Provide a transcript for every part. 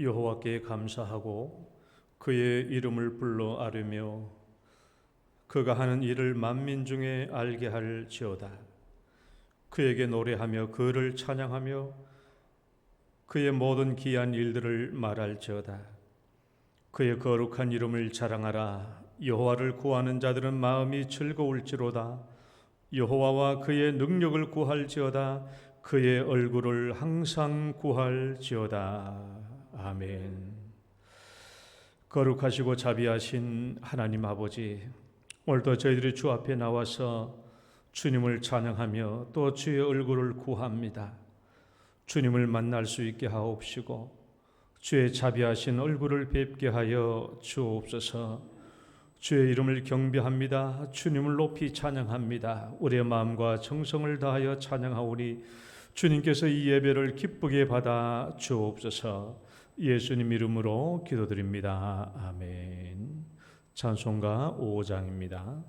여호와께 감사하고 그의 이름을 불러 아뢰며 그가 하는 일을 만민 중에 알게 할지어다. 그에게 노래하며 그를 찬양하며 그의 모든 기이한 일들을 말할지어다. 그의 거룩한 이름을 자랑하라. 여호와를 구하는 자들은 마음이 즐거울지로다. 여호와와 그의 능력을 구할지어다. 그의 얼굴을 항상 구할지어다. 아멘. 거룩하시고 자비하신 하나님 아버지, 오늘도 저희들이 주 앞에 나와서 주님을 찬양하며 또 주의 얼굴을 구합니다. 주님을 만날 수 있게 하옵시고 주의 자비하신 얼굴을 뵙게 하여 주옵소서. 주의 이름을 경배합니다. 주님을 높이 찬양합니다. 우리의 마음과 정성을 다하여 찬양하오니 주님께서 이 예배를 기쁘게 받아 주옵소서. 예수님 이름으로 기도드립니다. 아멘. 찬송가 5장입니다.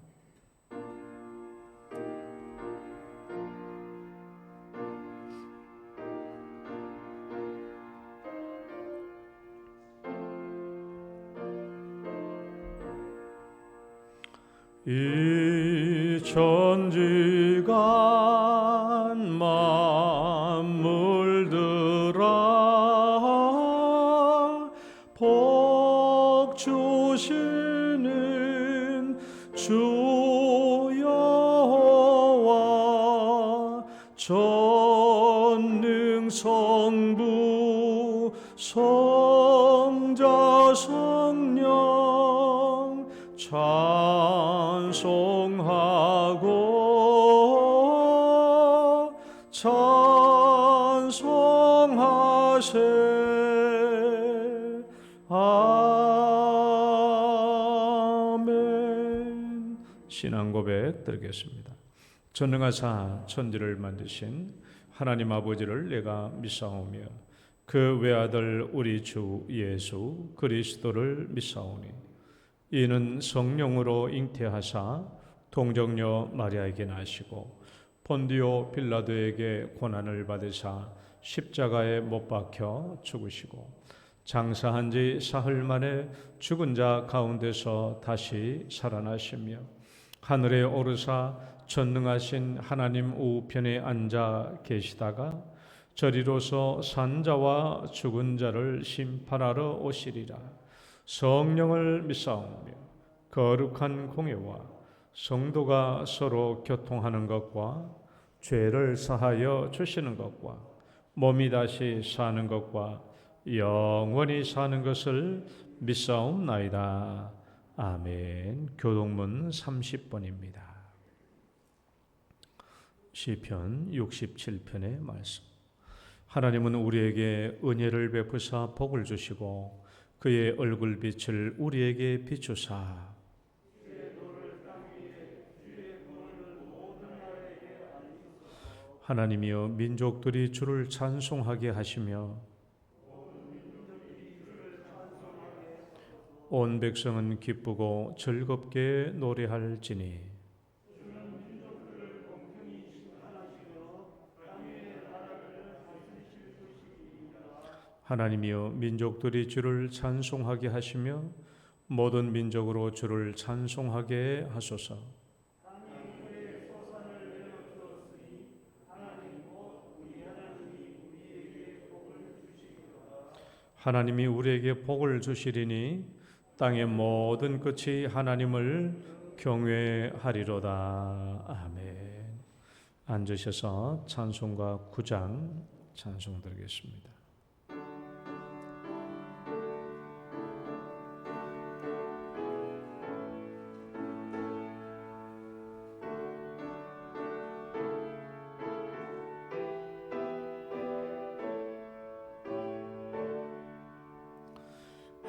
이 천지간 만물들아 복 주시는 주 여호와 전능 성부 성자 성령 찬송하고 찬송하세. 아멘. 신앙 고백 드리겠습니다. 전능하사 천지를 만드신 하나님 아버지를 내가 믿사오며 그 외아들 우리 주 예수 그리스도를 믿사오니 이는 성령으로 잉태하사 동정녀 마리아에게 나시고 본디오 빌라도에게 고난을 받으사 십자가에 못 박혀 죽으시고 장사한 지 사흘 만에 죽은 자 가운데서 다시 살아나시며 하늘에 오르사 전능하신 하나님 우편에 앉아 계시다가 저리로서 산자와 죽은 자를 심판하러 오시리라. 성령을 믿사오며 거룩한 공예와 성도가 서로 교통하는 것과 죄를 사하여 주시는 것과 몸이 다시 사는 것과 영원히 사는 것을 믿사옵나이다. 아멘. 교동문 30번입니다. 시편 67편의 말씀. 하나님은 우리에게 은혜를 베푸사 복을 주시고 그의 얼굴빛을 우리에게 비추사 하나님이여 민족들이 주를 찬송하게 하시며 온 백성은 기쁘고 즐겁게 노래할지니 하나님이여 민족들이 주를 찬송하게 하시며 모든 민족으로 주를 찬송하게 하소서. 하나님이 우리에게 복을 주시리니 땅의 모든 끝이 하나님을 경외하리로다. 아멘. 앉으셔서 찬송가 9장 찬송 드리겠습니다.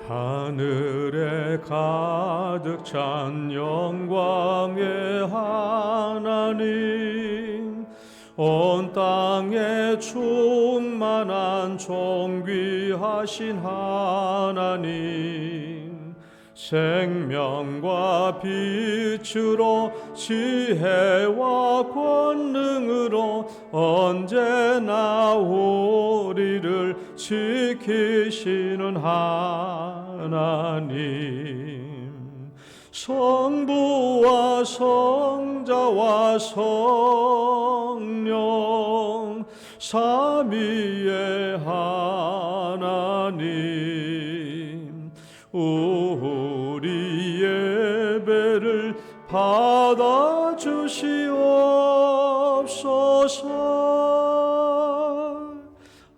하늘에 가득 찬 영광의 하나님, 온 땅에 충만한 존귀하신 하나님, 생명과 빛으로 지혜와 권능으로 언제나 우리를 지키시는 하나님, 성부와 성자와 성령 삼위의 하나님, 우리 예배를 받아주시옵소서.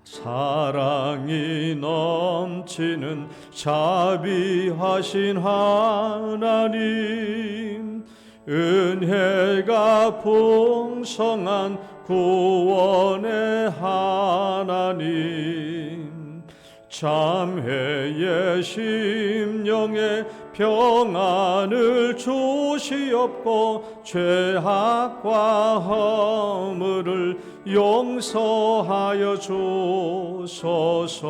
사랑이 넘치는 자비하신 하나님, 은혜가 풍성한 구원의 하나님, 참회의 심령에 평안을 주시옵고 죄악과 허물을 용서하여 주소서.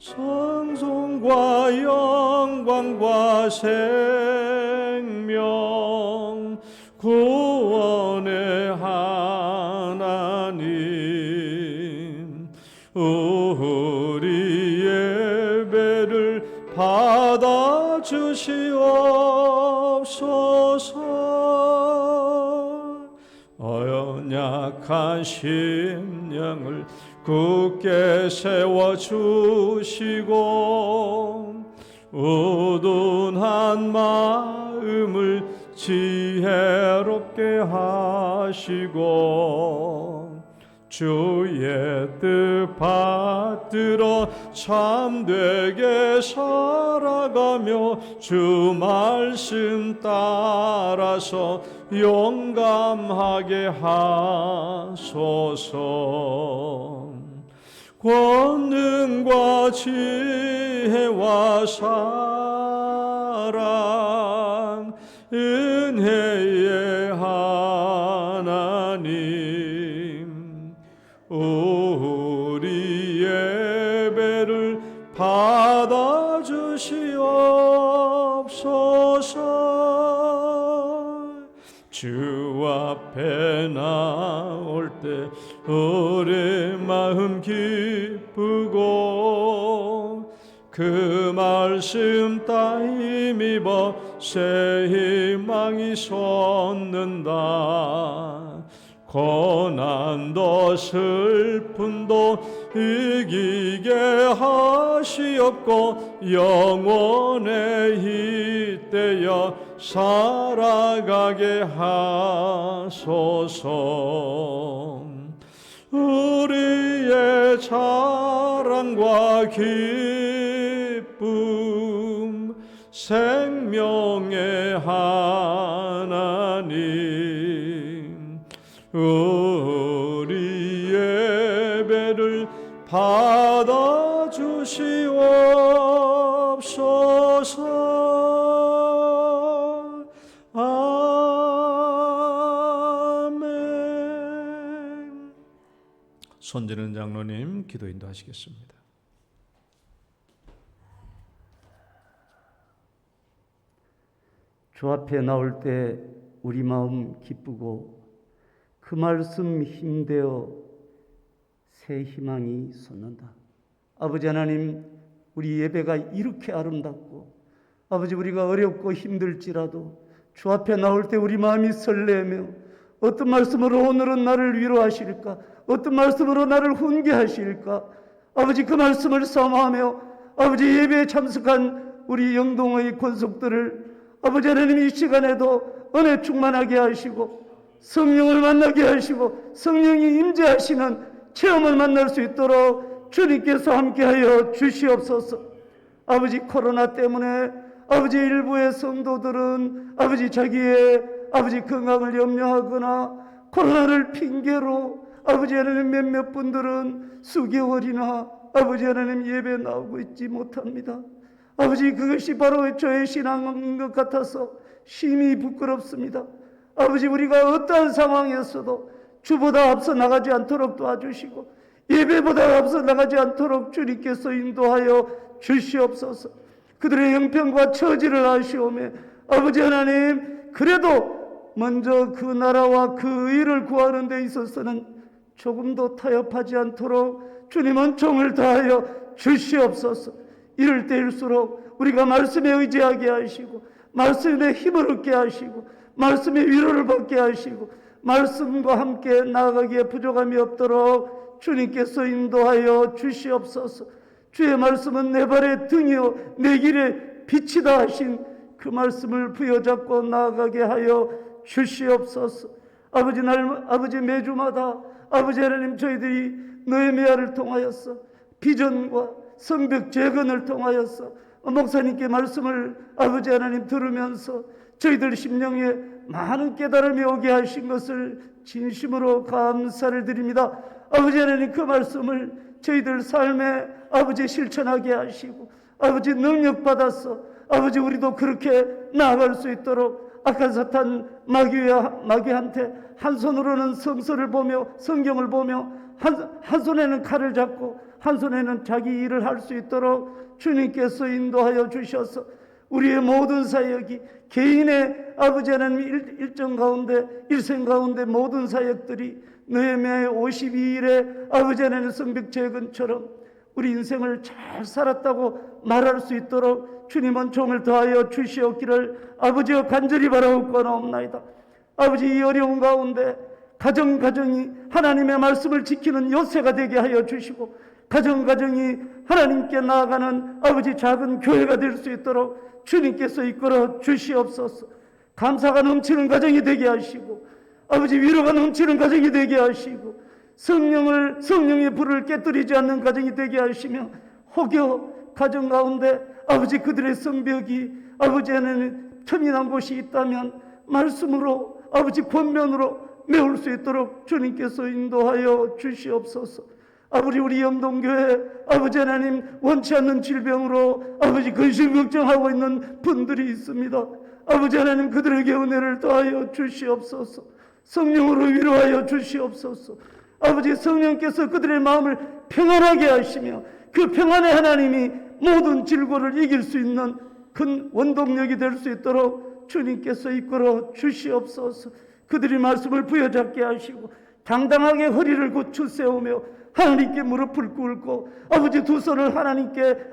찬송과 영광과 생명 구원의 하나님, 우리 예배를 받아주시옵소서. 연약한 심령을 굳게 세워주시고 우둔한 마음을 지혜롭게 하시고 주의 뜻 받들어 참되게 살아가며 주 말씀 따라서 용감하게 하소서. 권능과 지혜와 사랑 은혜의 하나님, 우리 예배를 받아주시옵소서. 주 앞에 나올 때 우리 마음 기쁘고 그 말씀 따 힘입어 새 희망이 솟는다. 고난도 슬픔도 이기게 하시옵고 영원에 잇대어 살아가게 하소서. 우리의 자랑과 기쁨 생명의 하나님, 우리 예배를 받아주시옵소서. 아멘. 손지는 장로님 기도 인도하시겠습니다. 주 앞에 나올 때 우리 마음 기쁘고 그 말씀 힘되어 새 희망이 솟는다. 아버지 하나님, 우리 예배가 이렇게 아름답고 아버지 우리가 어렵고 힘들지라도 주 앞에 나올 때 우리 마음이 설레며 어떤 말씀으로 오늘은 나를 위로하실까, 어떤 말씀으로 나를 훈계하실까, 아버지 그 말씀을 사모하며 아버지 예배에 참석한 우리 영동의 권속들을 아버지 하나님 이 시간에도 은혜 충만하게 하시고 성령을 만나게 하시고 성령이 임재하시는 체험을 만날 수 있도록 주님께서 함께하여 주시옵소서. 아버지 코로나 때문에 아버지 일부의 성도들은 아버지 자기의 아버지 건강을 염려하거나 코로나를 핑계로 아버지 하나님 몇몇 분들은 수개월이나 아버지 하나님 예배 나오고 있지 못합니다. 아버지 그것이 바로 저의 신앙인 것 같아서 심히 부끄럽습니다. 아버지 우리가 어떠한 상황이었어도 주보다 앞서 나가지 않도록 도와주시고 예배보다 앞서 나가지 않도록 주님께서 인도하여 주시옵소서. 그들의 형편과 처지를 아시오매 아버지 하나님, 그래도 먼저 그 나라와 그 의를 구하는 데 있어서는 조금도 타협하지 않도록 주님은 정을 다하여 주시옵소서. 이럴 때일수록 우리가 말씀에 의지하게 하시고 말씀에 힘을 얻게 하시고 말씀의 위로를 받게 하시고 말씀과 함께 나아가기에 부족함이 없도록 주님께서 인도하여 주시옵소서. 주의 말씀은 내 발의 등이요 내 길의 빛이다 하신 그 말씀을 부여잡고 나아가게 하여 주시옵소서. 아버지 매주마다 아버지 하나님, 저희들이 느헤미야를 통하여서 비전과 성벽 재건을 통하여서 목사님께 말씀을 아버지 하나님 들으면서 저희들 심령에 많은 깨달음이 오게 하신 것을 진심으로 감사를 드립니다. 아버지 하나님, 그 말씀을 저희들 삶에 아버지 실천하게 하시고 아버지 능력받아서 아버지 우리도 그렇게 나아갈 수 있도록 악한 사탄 마귀한테 한 손으로는 성서를 보며 성경을 보며 한 손에는 칼을 잡고 한 손에는 자기 일을 할 수 있도록 주님께서 인도하여 주셔서 우리의 모든 사역이 개인의 아버지 하나님 일생 가운데 모든 사역들이 느헤미야의 52일의 아버지 하나님 성벽 재건처럼 우리 인생을 잘 살았다고 말할 수 있도록 주님은 종을 더하여 주시옵기를 아버지여 간절히 바라옵고나옵나이다. 아버지, 이 어려운 가운데 가정이 하나님의 말씀을 지키는 요새가 되게 하여 주시고 가정이 하나님께 나아가는 아버지 작은 교회가 될 수 있도록 주님께서 이끌어 주시옵소서. 감사가 넘치는 가정이 되게 하시고 아버지 위로가 넘치는 가정이 되게 하시고 성령의 불을 깨뜨리지 않는 가정이 되게 하시며 혹여 가정 가운데 아버지 그들의 성벽이 아버지 하나님 틈이 난 곳이 있다면 말씀으로 아버지 권면으로 메울 수 있도록 주님께서 인도하여 주시옵소서. 아버지, 우리 영동교회 아버지 하나님 원치 않는 질병으로 아버지 근심 걱정하고 있는 분들이 있습니다. 아버지 하나님, 그들에게 은혜를 더하여 주시옵소서. 성령으로 위로하여 주시옵소서. 아버지, 성령께서 그들의 마음을 평안하게 하시며 그 평안의 하나님이 모든 질고를 이길 수 있는 큰 원동력이 될 수 있도록 주님께서 이끌어 주시옵소서. 그들이 말씀을 부여잡게 하시고 당당하게 허리를 고추 세우며 하나님께 무릎을 꿇고 아버지 두 손을 하나님께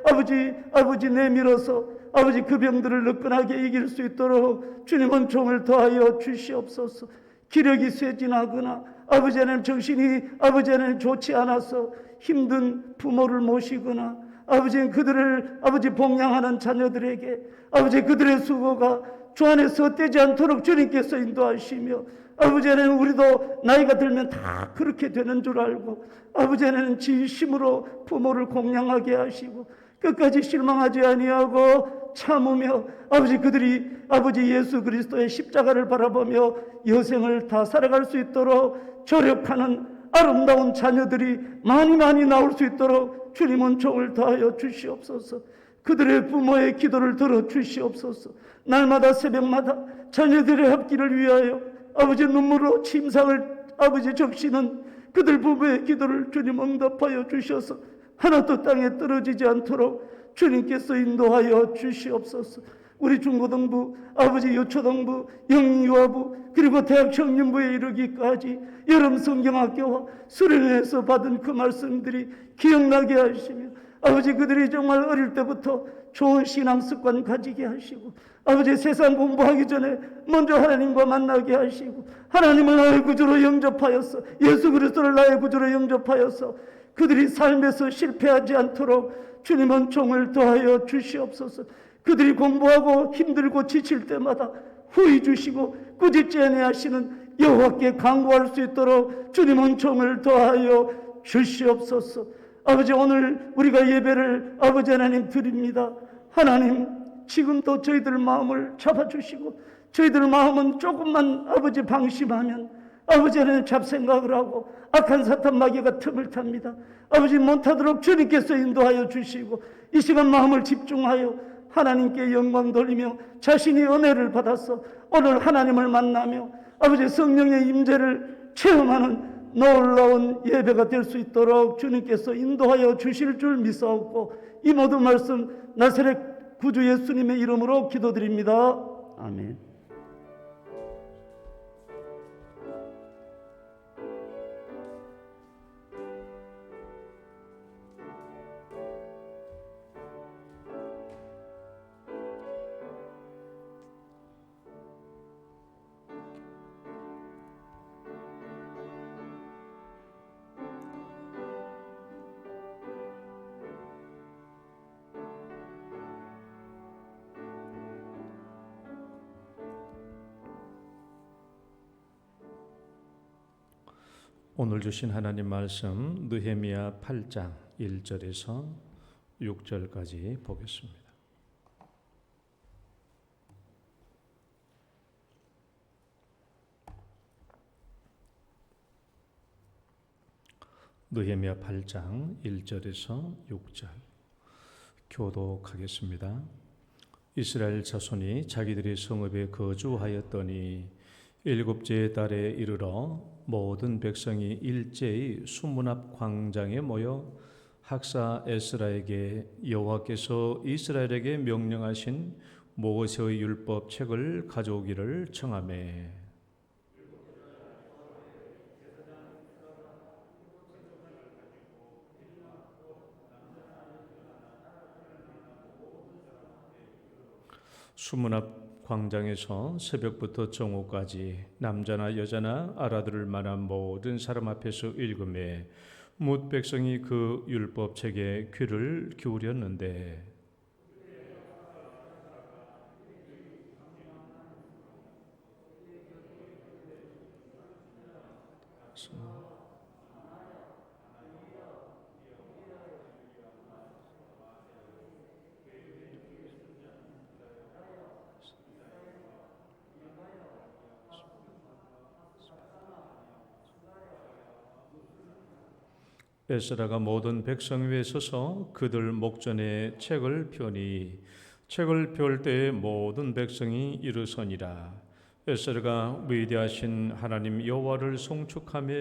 아버지 내밀어서 아버지 그 병들을 느끈하게 이길 수 있도록 주님은 종을 더하여 주시옵소서. 기력이 쇠진하거나 아버지 하나님 정신이 아버지 하나님 좋지 않아서 힘든 부모를 모시거나 아버지 그들을 아버지 봉양하는 자녀들에게 아버지 그들의 수고가 주 안에서 헛되지 않도록 주님께서 인도하시며 아버지 하나님, 우리도 나이가 들면 다 그렇게 되는 줄 알고 아버지 하나님 진심으로 부모를 공양하게 하시고 끝까지 실망하지 아니하고 참으며 아버지 그들이 아버지 예수 그리스도의 십자가를 바라보며 여생을 다 살아갈 수 있도록 조력하는 아름다운 자녀들이 많이 나올 수 있도록 주님은 종을 다하여 주시옵소서. 그들의 부모의 기도를 들어 주시옵소서. 날마다 새벽마다 자녀들의 합기를 위하여 아버지 눈물로 침상을 아버지 적시는 그들 부부의 기도를 주님 응답하여 주셔서 하나도 땅에 떨어지지 않도록 주님께서 인도하여 주시옵소서. 우리 중고등부, 아버지 유초등부, 영유아부, 그리고 대학 청년부에 이르기까지 여름 성경학교와 수련회에서 받은 그 말씀들이 기억나게 하시며 아버지 그들이 정말 어릴 때부터 좋은 신앙 습관 가지게 하시고 아버지 세상 공부하기 전에 먼저 하나님과 만나게 하시고 하나님을 나의 구주로 영접하여서 예수 그리스도를 나의 구주로 영접하여서 그들이 삶에서 실패하지 않도록 주님은 종을 더하여 주시옵소서. 그들이 공부하고 힘들고 지칠 때마다 후히 주시고 꾸짖지 아니하시는 여호와께 간구할 수 있도록 주님은 종을 더하여 주시옵소서. 아버지, 오늘 우리가 예배를 아버지 하나님 드립니다. 하나님, 지금도 저희들 마음을 잡아주시고 저희들 마음은 조금만 아버지 방심하면 아버지 하나님 잡생각을 하고 악한 사탄 마귀가 틈을 탑니다. 아버지 못하도록 주님께서 인도하여 주시고 이 시간 마음을 집중하여 하나님께 영광 돌리며 자신이 은혜를 받아서 오늘 하나님을 만나며 아버지 성령의 임재를 체험하는 놀라운 예배가 될 수 있도록 주님께서 인도하여 주실 줄 믿사옵고 이 모든 말씀 나사렛 구주 예수님의 이름으로 기도드립니다. 아멘. 오늘 주신 하나님 말씀 느헤미야 8장 1절에서 6절까지 보겠습니다. 느헤미야 8장 1절에서 6절 교독하겠습니다. 이스라엘 자손이 자기들의 성읍에 거주하였더니 일곱째 달에 이르러 모든 백성이 일제히 수문 앞 광장에 모여 학사 에스라에게 여호와께서 이스라엘에게 명령하신 모세의 율법 책을 가져오기를 청하매 수문 앞 광장에서 새벽부터 정오까지 남자나 여자나 알아들을 만한 모든 사람 앞에서 읽음에 뭇 백성이 그 율법책에 귀를 기울였는데 에스라가 모든 백성 위에 서서 그들 목전에 책을 펴니 책을 펼 때에 모든 백성이 일어서니라. 에스라가 위대하신 하나님 여호와를 송축하며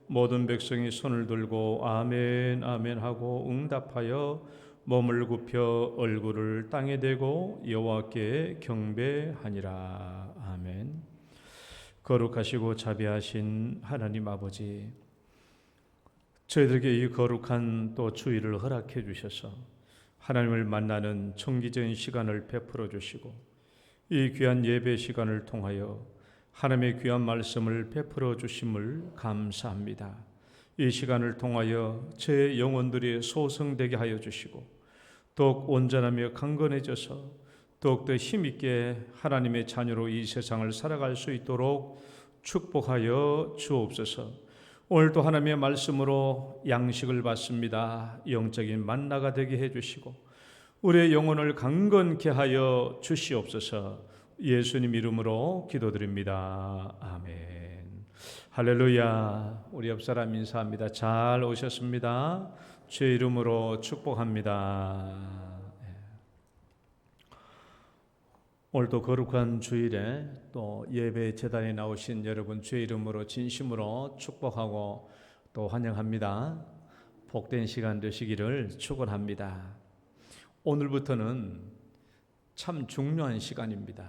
모든 백성이 손을 들고 아멘 아멘 하고 응답하여 몸을 굽혀 얼굴을 땅에 대고 여호와께 경배하니라. 아멘. 거룩하시고 자비하신 하나님 아버지, 저희들에게 이 거룩한 또 주일을 허락해 주셔서 하나님을 만나는 정기적인 시간을 베풀어 주시고 이 귀한 예배 시간을 통하여 하나님의 귀한 말씀을 베풀어 주심을 감사합니다. 이 시간을 통하여 제 영혼들이 소성되게 하여 주시고 더욱 온전하며 강건해져서 더욱더 힘있게 하나님의 자녀로 이 세상을 살아갈 수 있도록 축복하여 주옵소서. 오늘도 하나님의 말씀으로 양식을 받습니다. 영적인 만나가 되게 해주시고 우리의 영혼을 강건케 하여 주시옵소서. 예수님 이름으로 기도드립니다. 아멘. 할렐루야. 우리 옆사람 인사합니다. 잘 오셨습니다. 주의 이름으로 축복합니다. 오늘도 거룩한 주일에 또 예배 제단에 나오신 여러분 주의 이름으로 진심으로 축복하고 또 환영합니다. 복된 시간 되시기를 축원합니다. 오늘부터는 참 중요한 시간입니다.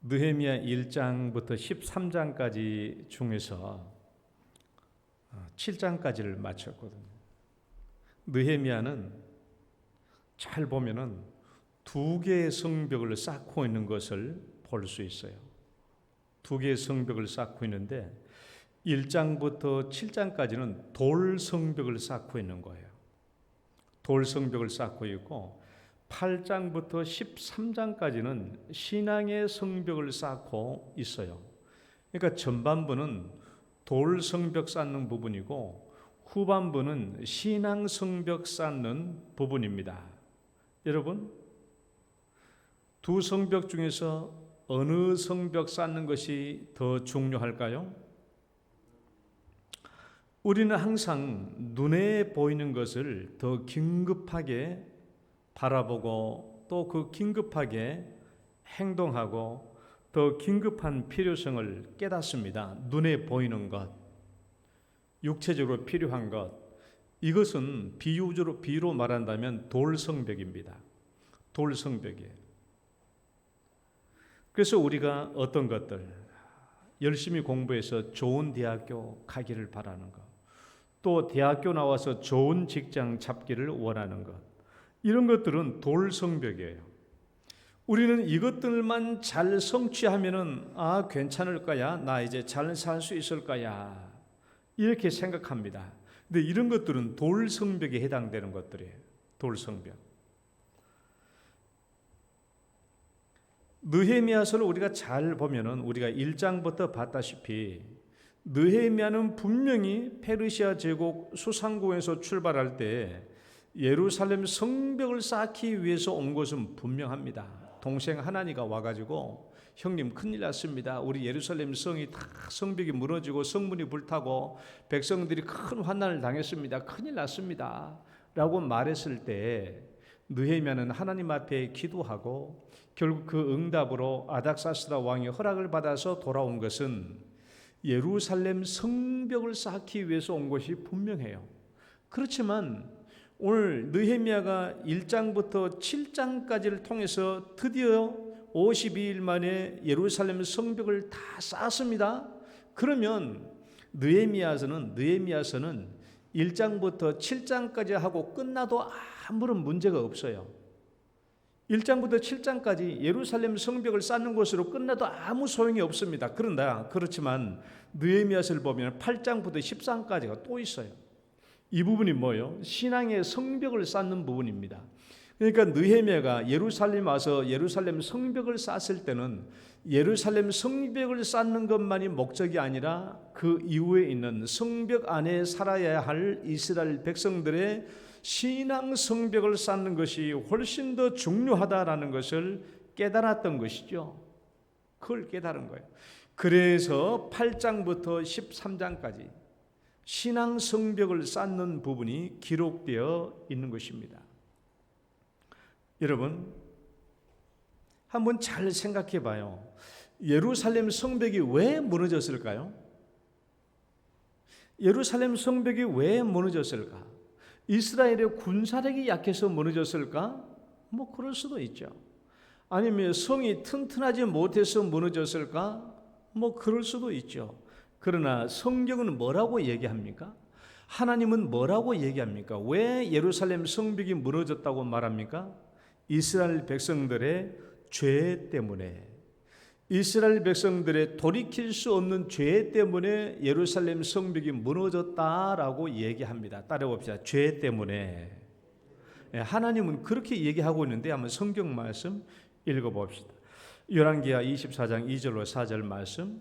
느헤미야 1장부터 13장까지 중에서 7장까지를 마쳤거든요. 느헤미야는 잘 보면은 두 개의 성벽을 쌓고 있는 것을 볼 수 있어요. 두 개의 성벽을 쌓고 있는데 1장부터 7장까지는 돌 성벽을 쌓고 있는 거예요. 돌 성벽을 쌓고 있고 8장부터 13장까지는 신앙의 성벽을 쌓고 있어요. 그러니까 전반부는 돌 성벽 쌓는 부분이고 후반부는 신앙 성벽 쌓는 부분입니다. 여러분, 두 성벽 중에서 어느 성벽 쌓는 것이 더 중요할까요? 우리는 항상 눈에 보이는 것을 더 긴급하게 바라보고 또 그 긴급하게 행동하고 더 긴급한 필요성을 깨닫습니다. 눈에 보이는 것, 육체적으로 필요한 것, 이것은 비유로 말한다면 돌성벽입니다. 돌성벽이에요. 그래서 우리가 어떤 것들 열심히 공부해서 좋은 대학교 가기를 바라는 것, 또 대학교 나와서 좋은 직장 잡기를 원하는 것, 이런 것들은 돌성벽이에요. 우리는 이것들만 잘 성취하면은 괜찮을 거야, 나 이제 잘 살 수 있을 거야, 이렇게 생각합니다. 근데 이런 것들은 돌성벽에 해당되는 것들이에요. 돌성벽. 느헤미야서를 우리가 잘 보면은 우리가 1장부터 봤다시피 느헤미야는 분명히 페르시아 제국 수상궁에서 출발할 때 예루살렘 성벽을 쌓기 위해서 온 것은 분명합니다. 동생 하나니가 와가지고 형님 큰일 났습니다. 우리 예루살렘 성이 다 성벽이 무너지고 성문이 불타고 백성들이 큰 환난을 당했습니다. 큰일 났습니다. 라고 말했을 때 느헤미야는 하나님 앞에 기도하고 결국 그 응답으로 아닥사스다 왕의 허락을 받아서 돌아온 것은 예루살렘 성벽을 쌓기 위해서 온 것이 분명해요. 그렇지만 오늘 느헤미야가 1장부터 7장까지를 통해서 드디어 52일 만에 예루살렘 성벽을 다 쌓았습니다. 그러면 느헤미야서는 1장부터 7장까지 하고 끝나도 아무런 문제가 없어요. 1장부터 7장까지 예루살렘 성벽을 쌓는 것으로 끝나도 아무 소용이 없습니다. 그렇지만 느헤미야서를 보면 8장부터 10장까지가 또 있어요. 이 부분이 뭐예요? 신앙의 성벽을 쌓는 부분입니다. 그러니까 느헤미야가 예루살렘 와서 예루살렘 성벽을 쌓았을 때는 예루살렘 성벽을 쌓는 것만이 목적이 아니라 그 이후에 있는 성벽 안에 살아야 할 이스라엘 백성들의 신앙 성벽을 쌓는 것이 훨씬 더 중요하다라는 것을 깨달았던 것이죠. 그걸 깨달은 거예요. 그래서 8장부터 13장까지 신앙 성벽을 쌓는 부분이 기록되어 있는 것입니다. 여러분, 한번 잘 생각해 봐요. 예루살렘 성벽이 왜 무너졌을까요? 예루살렘 성벽이 왜 무너졌을까? 이스라엘의 군사력이 약해서 무너졌을까? 그럴 수도 있죠. 아니면 성이 튼튼하지 못해서 무너졌을까? 그럴 수도 있죠. 그러나 성경은 뭐라고 얘기합니까? 하나님은 뭐라고 얘기합니까? 왜 예루살렘 성벽이 무너졌다고 말합니까? 이스라엘 백성들의 죄 때문에, 이스라엘 백성들의 돌이킬 수 없는 죄 때문에 예루살렘 성벽이 무너졌다라고 얘기합니다. 따라봅시다. 죄 때문에. 하나님은 그렇게 얘기하고 있는데 한번 성경 말씀 읽어봅시다. 열왕기하 24장 2절로 4절 말씀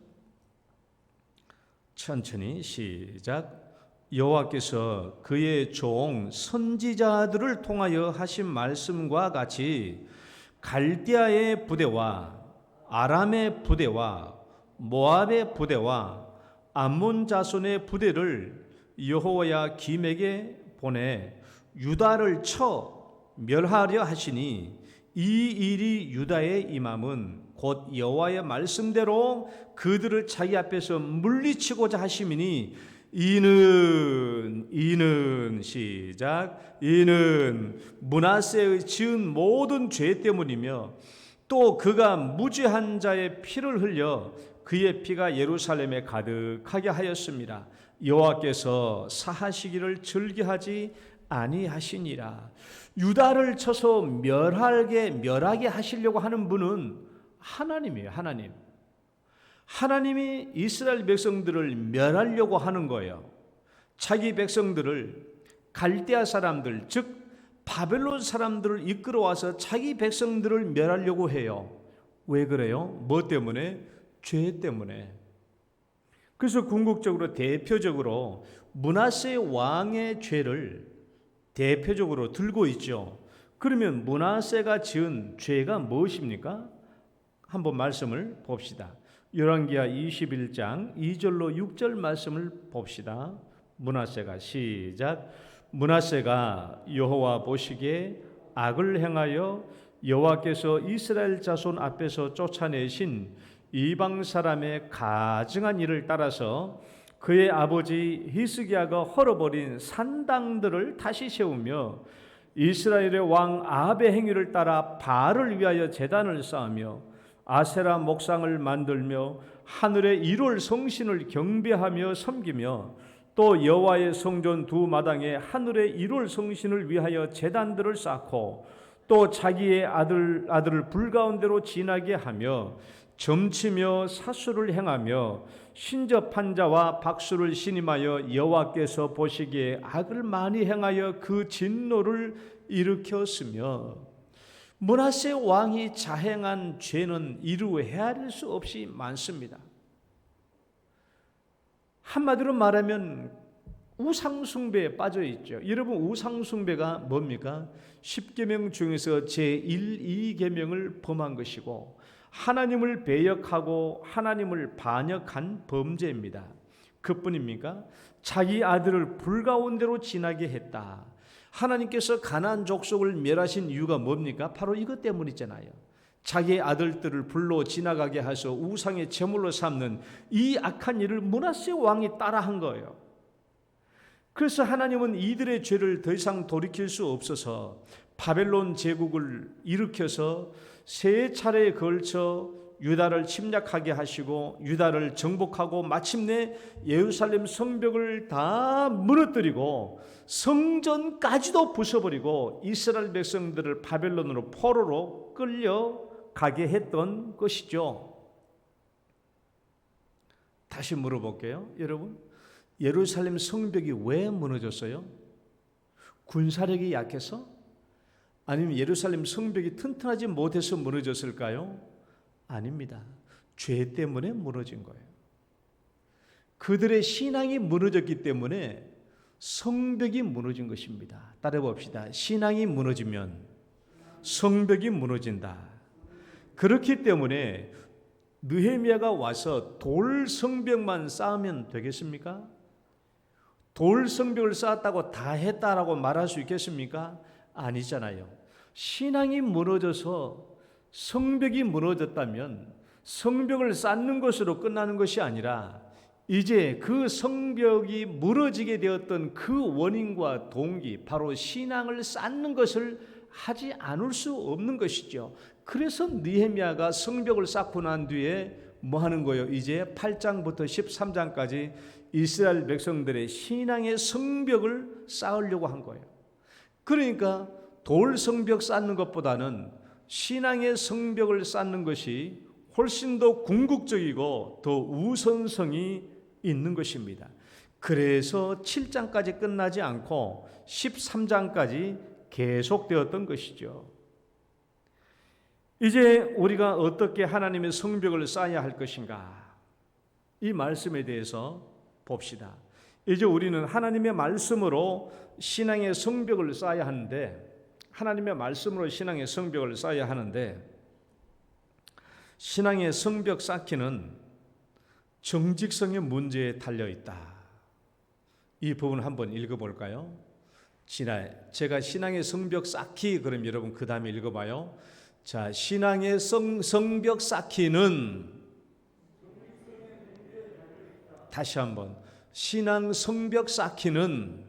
천천히 시작. 여호와께서 그의 종 선지자들을 통하여 하신 말씀과 같이 갈대아의 부대와 아람의 부대와 모압의 부대와 암몬 자손의 부대를 여호와 김에게 보내 유다를 쳐 멸하려 하시니 이 일이 유다에 임함은 곧 여호와의 말씀대로 그들을 자기 앞에서 물리치고자 하심이니 이는 시작. 이는 므낫세의 지은 모든 죄 때문이며 또 그가 무죄한 자의 피를 흘려 그의 피가 예루살렘에 가득하게 하였습니다. 여호와께서 사하시기를 즐겨하지 아니하시니라. 유다를 쳐서 멸하게 하시려고 하는 분은 하나님이에요. 하나님이 이스라엘 백성들을 멸하려고 하는 거예요. 자기 백성들을 갈대아 사람들, 즉 바벨론 사람들을 이끌어와서 자기 백성들을 멸하려고 해요. 왜 그래요? 뭐 때문에? 죄 때문에. 그래서 궁극적으로 대표적으로 므낫세 왕의 죄를 대표적으로 들고 있죠. 그러면 므낫세가 지은 죄가 무엇입니까? 한번 말씀을 봅시다. 열왕기하 21장 2절로 6절 말씀을 봅시다. 므낫세가 시작. 므낫세가 여호와 보시기에 악을 행하여 여호와께서 이스라엘 자손 앞에서 쫓아내신 이방 사람의 가증한 일을 따라서 그의 아버지 히스기야가 헐어버린 산당들을 다시 세우며 이스라엘의 왕 아합의 행위를 따라 바알을 위하여 제단을 쌓으며 아세라 목상을 만들며 하늘의 1월 성신을 경배하며 섬기며 또 여호와의 성전 두 마당에 하늘의 1월 성신을 위하여 제단들을 쌓고 또 자기의 아들을 불 가운데로 지나게 하며 점치며 사수를 행하며 신접한 자와 박수를 신임하여 여호와께서 보시기에 악을 많이 행하여 그 진노를 일으켰으며 므낫세 왕이 자행한 죄는 이루 헤아릴 수 없이 많습니다. 한마디로 말하면 우상숭배에 빠져 있죠. 여러분, 우상숭배가 뭡니까? 10계명 중에서 제1, 2계명을 범한 것이고 하나님을 배역하고 하나님을 반역한 범죄입니다. 그뿐입니까? 자기 아들을 불 가운데로 지나게 했다. 하나님께서 가나안 족속을 멸하신 이유가 뭡니까? 바로 이것 때문이잖아요. 자기의 아들들을 불로 지나가게 하셔 우상의 제물로 삼는 이 악한 일을 므낫세 왕이 따라한 거예요. 그래서 하나님은 이들의 죄를 더 이상 돌이킬 수 없어서 바벨론 제국을 일으켜서 세 차례에 걸쳐 유다를 침략하게 하시고 유다를 정복하고 마침내 예루살렘 성벽을 다 무너뜨리고 성전까지도 부숴버리고 이스라엘 백성들을 바벨론으로 포로로 끌려가게 했던 것이죠. 다시 물어볼게요. 여러분, 예루살렘 성벽이 왜 무너졌어요? 군사력이 약해서? 아니면 예루살렘 성벽이 튼튼하지 못해서 무너졌을까요? 아닙니다. 죄 때문에 무너진 거예요. 그들의 신앙이 무너졌기 때문에 성벽이 무너진 것입니다. 따라 봅시다. 신앙이 무너지면 성벽이 무너진다. 그렇기 때문에 느헤미야가 와서 돌 성벽만 쌓으면 되겠습니까? 돌 성벽을 쌓았다고 다 했다라고 말할 수 있겠습니까? 아니잖아요. 신앙이 무너져서 성벽이 무너졌다면 성벽을 쌓는 것으로 끝나는 것이 아니라 이제 그 성벽이 무너지게 되었던 그 원인과 동기, 바로 신앙을 쌓는 것을 하지 않을 수 없는 것이죠. 그래서 느헤미야가 성벽을 쌓고 난 뒤에 뭐 하는 거예요? 이제 8장부터 13장까지 이스라엘 백성들의 신앙의 성벽을 쌓으려고 한 거예요. 그러니까 돌 성벽 쌓는 것보다는 신앙의 성벽을 쌓는 것이 훨씬 더 궁극적이고 더 우선성이 있는 것입니다. 그래서 7장까지 끝나지 않고 13장까지 계속되었던 것이죠. 이제 우리가 어떻게 하나님의 성벽을 쌓아야 할 것인가? 이 말씀에 대해서 봅시다. 이제 우리는 하나님의 말씀으로 신앙의 성벽을 쌓아야 하는데, 하나님의 말씀으로 신앙의 성벽을 쌓아야 하는데, 신앙의 성벽 쌓기는 정직성의 문제에 달려 있다. 이 부분 한번 읽어볼까요? 제가 신앙의 성벽 쌓기, 그럼 여러분 그 다음에 읽어봐요. 자, 신앙의 성벽 쌓기는, 다시 한번, 신앙 성벽 쌓기는,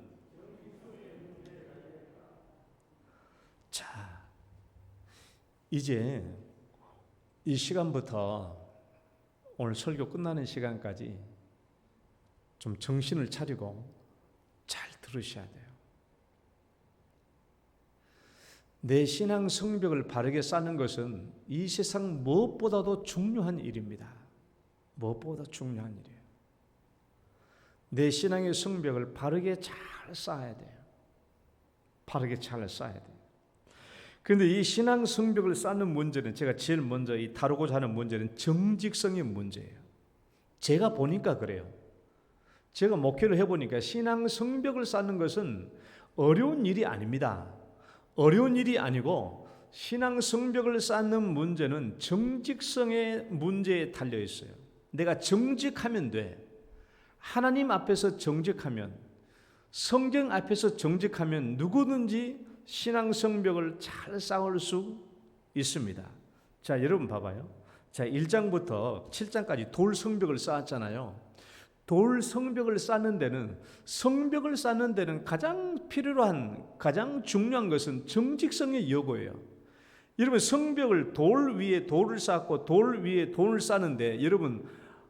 자, 이제 이 시간부터 오늘 설교 끝나는 시간까지 좀 정신을 차리고 잘 들으셔야 돼요. 내 신앙 성벽을 바르게 쌓는 것은 이 세상 무엇보다도 중요한 일입니다. 무엇보다 중요한 일이에요. 내 신앙의 성벽을 바르게 잘 쌓아야 돼요. 바르게 잘 쌓아야 돼요. 그런데 이 신앙 성벽을 쌓는 문제는, 제가 제일 먼저 다루고자 하는 문제는 정직성의 문제예요. 제가 보니까 그래요. 제가 목회를 해보니까 신앙 성벽을 쌓는 것은 어려운 일이 아닙니다. 어려운 일이 아니고 신앙 성벽을 쌓는 문제는 정직성의 문제에 달려 있어요. 내가 정직하면 돼. 하나님 앞에서 정직하면, 성경 앞에서 정직하면 누구든지 신앙 성벽을 잘 쌓을 수 있습니다. 자, 여러분 봐봐요. 자, 1장부터 7장까지 돌 성벽을 쌓았잖아요. 돌 성벽을 쌓는 데는 가장 필요로 한 가장 중요한 것은 정직성의 요구예요. 여러분 성벽을 돌 위에 돌을 쌓고 돌 위에 돌을 쌓는데 여러분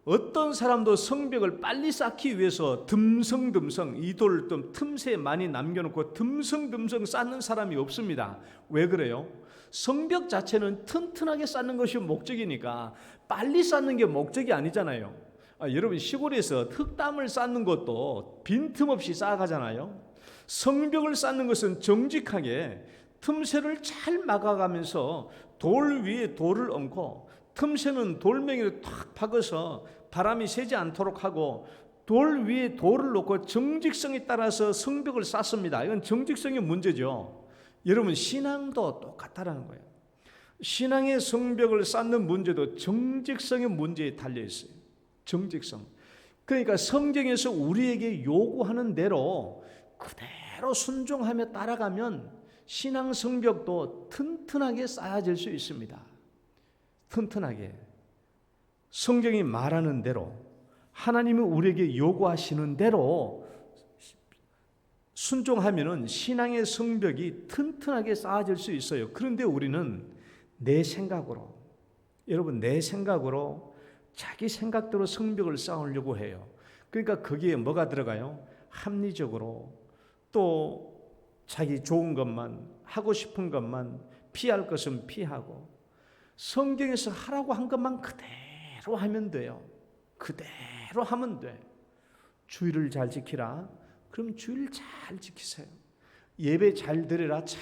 어떤 사람도 성벽을 빨리 쌓기 위해서 듬성듬성 이 돌을 좀 틈새에 많이 남겨놓고 듬성듬성 쌓는 사람이 없습니다. 왜 그래요? 성벽 자체는 튼튼하게 쌓는 것이 목적이니까 빨리 쌓는 게 목적이 아니잖아요. 여러분 시골에서 흙담을 쌓는 것도 빈틈없이 쌓아가잖아요. 성벽을 쌓는 것은 정직하게 틈새를 잘 막아가면서 돌 위에 돌을 얹고 틈새는 돌멩이를 탁 박아서 바람이 새지 않도록 하고 돌 위에 돌을 놓고 정직성에 따라서 성벽을 쌓습니다. 이건 정직성의 문제죠. 여러분 신앙도 똑같다라는 거예요. 신앙의 성벽을 쌓는 문제도 정직성의 문제에 달려 있어요. 정직성. 그러니까 성경에서 우리에게 요구하는 대로 그대로 순종하며 따라가면 신앙 성벽도 튼튼하게 쌓아질 수 있습니다. 튼튼하게. 성경이 말하는 대로 하나님이 우리에게 요구하시는 대로 순종하면은 신앙의 성벽이 튼튼하게 쌓아질 수 있어요. 그런데 우리는 내 생각으로, 여러분 내 생각으로 자기 생각대로 성벽을 쌓으려고 해요. 그러니까 거기에 뭐가 들어가요? 합리적으로 또 자기 좋은 것만 하고 싶은 것만 피할 것은 피하고 성경에서 하라고 한 것만 그대로 하면 돼요. 그대로 하면 돼. 주의를 잘 지키라. 그럼 주의를 잘 지키세요. 예배 잘 드려라. 잘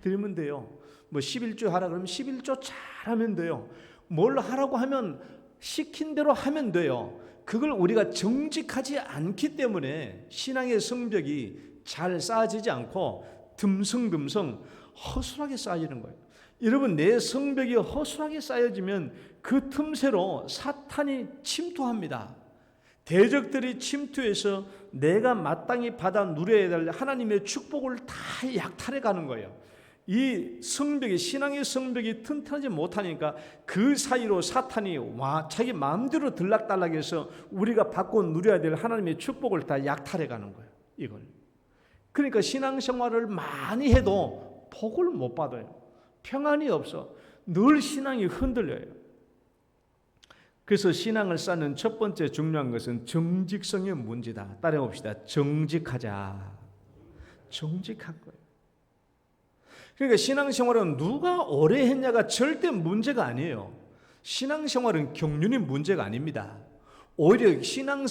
드리면 돼요. 뭐 11조 하라 그러면 11조 잘 하면 돼요. 뭘 하라고 하면 시킨 대로 하면 돼요. 그걸 우리가 정직하지 않기 때문에 신앙의 성벽이 잘 쌓아지지 않고 듬성듬성 허술하게 쌓이는 거예요. 여러분 내 성벽이 허술하게 쌓여지면 그 틈새로 사탄이 침투합니다. 대적들이 침투해서 내가 마땅히 받아 누려야 될 하나님의 축복을 다 약탈해 가는 거예요. 이 성벽이 신앙의 성벽이 튼튼하지 못하니까 그 사이로 사탄이 자기 마음대로 들락달락해서 우리가 받고 누려야 될 하나님의 축복을 다 약탈해 가는 거예요. 이걸. 그러니까 신앙생활을 많이 해도 복을 못 받아요. 평안이 없어. 늘 신앙이 흔들려요. 그래서 신앙을 쌓는 첫 번째 중요한 것은 정직성의 문제다. 따라해 봅시다. 정직하자. 정직한 거예요. 그러니까 신앙생활은 누가 오래 했냐가 절대 문제가 아니에요. 신앙생활은 경륜이 문제가 아닙니다. 오히려 신앙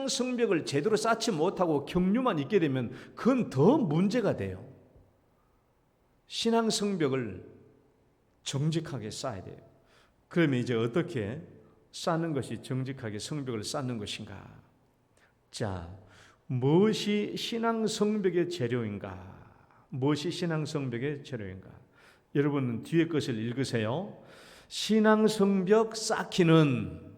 성벽을 제대로 쌓지 못하고 경륜만 있게 되면 그건 더 문제가 돼요. 신앙 성벽을 정직하게 쌓아야 돼요. 그러면 이제 어떻게 쌓는 것이 정직하게 성벽을 쌓는 것인가? 자, 무엇이 신앙 성벽의 재료인가? 무엇이 신앙 성벽의 재료인가? 여러분은 뒤에 것을 읽으세요. 신앙 성벽 쌓기는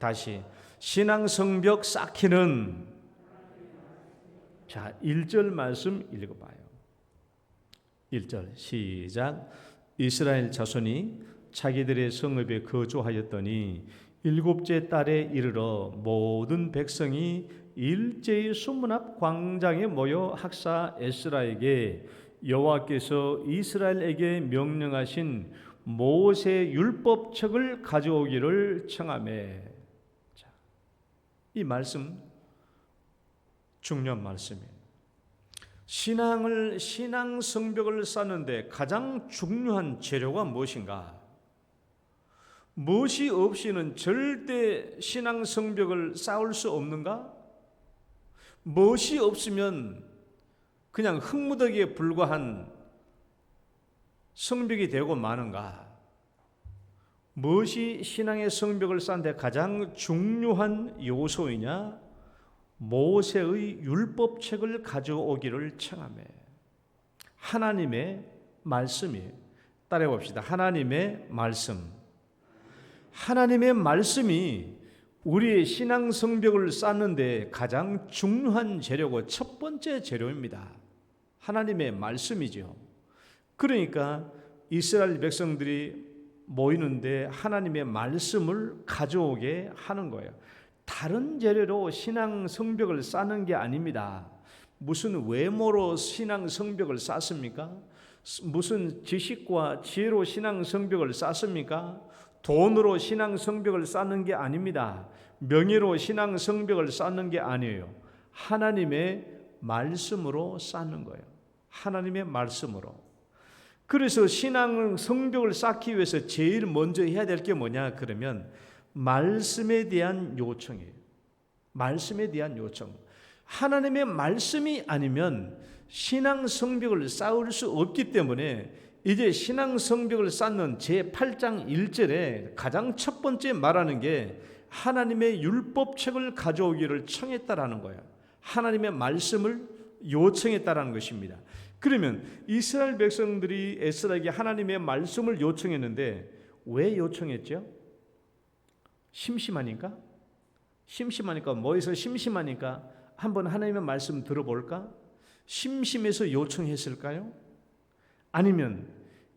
다시 신앙 성벽 쌓기는 자 1절 말씀 읽어봐요. 1절 시작. 이스라엘 자손이 자기들의 성읍에 거주하였더니 7째 달에 이르러 모든 백성이 일제히 수문 앞 광장에 모여 학사 에스라에게 여호와께서 이스라엘에게 명령하신 모세 율법책을 가져오기를 청하매. 이 말씀 중요한 말씀이에요. 신앙 성벽을 쌓는데 가장 중요한 재료가 무엇인가? 무엇이 없이는 절대 신앙 성벽을 쌓을 수 없는가? 무엇이 없으면 그냥 흙무더기에 불과한 성벽이 되고 마는가? 무엇이 신앙의 성벽을 쌓는데 가장 중요한 요소이냐? 모세의 율법책을 가져오기를 청하매. 하나님의 말씀이에요. 따라해 봅시다. 하나님의 말씀. 하나님의 말씀이 우리의 신앙 성벽을 쌓는데 가장 중요한 재료고 첫 번째 재료입니다. 하나님의 말씀이죠. 그러니까 이스라엘 백성들이 모이는데 하나님의 말씀을 가져오게 하는 거예요. 다른 재료로 신앙 성벽을 쌓는 게 아닙니다. 무슨 외모로 신앙 성벽을 쌓습니까? 무슨 지식과 지혜로 신앙 성벽을 쌓습니까? 돈으로 신앙 성벽을 쌓는 게 아닙니다. 명예로 신앙 성벽을 쌓는 게 아니에요. 하나님의 말씀으로 쌓는 거예요. 하나님의 말씀으로. 그래서 신앙 성벽을 쌓기 위해서 제일 먼저 해야 될 게 뭐냐 그러면 말씀에 대한 요청이에요. 말씀에 대한 요청. 하나님의 말씀이 아니면 신앙 성벽을 쌓을 수 없기 때문에 이제 신앙 성벽을 쌓는 제8장 1절에 가장 첫 번째 말하는 게 하나님의 율법책을 가져오기를 청했다라는 거예요. 하나님의 말씀을 요청했다라는 것입니다. 그러면 이스라엘 백성들이 에스라에게 하나님의 말씀을 요청했는데 왜 요청했죠? 심심하니까? 심심하니까 뭐에서 심심하니까 한번 하나님의 말씀 들어볼까? 심심해서 요청했을까요? 아니면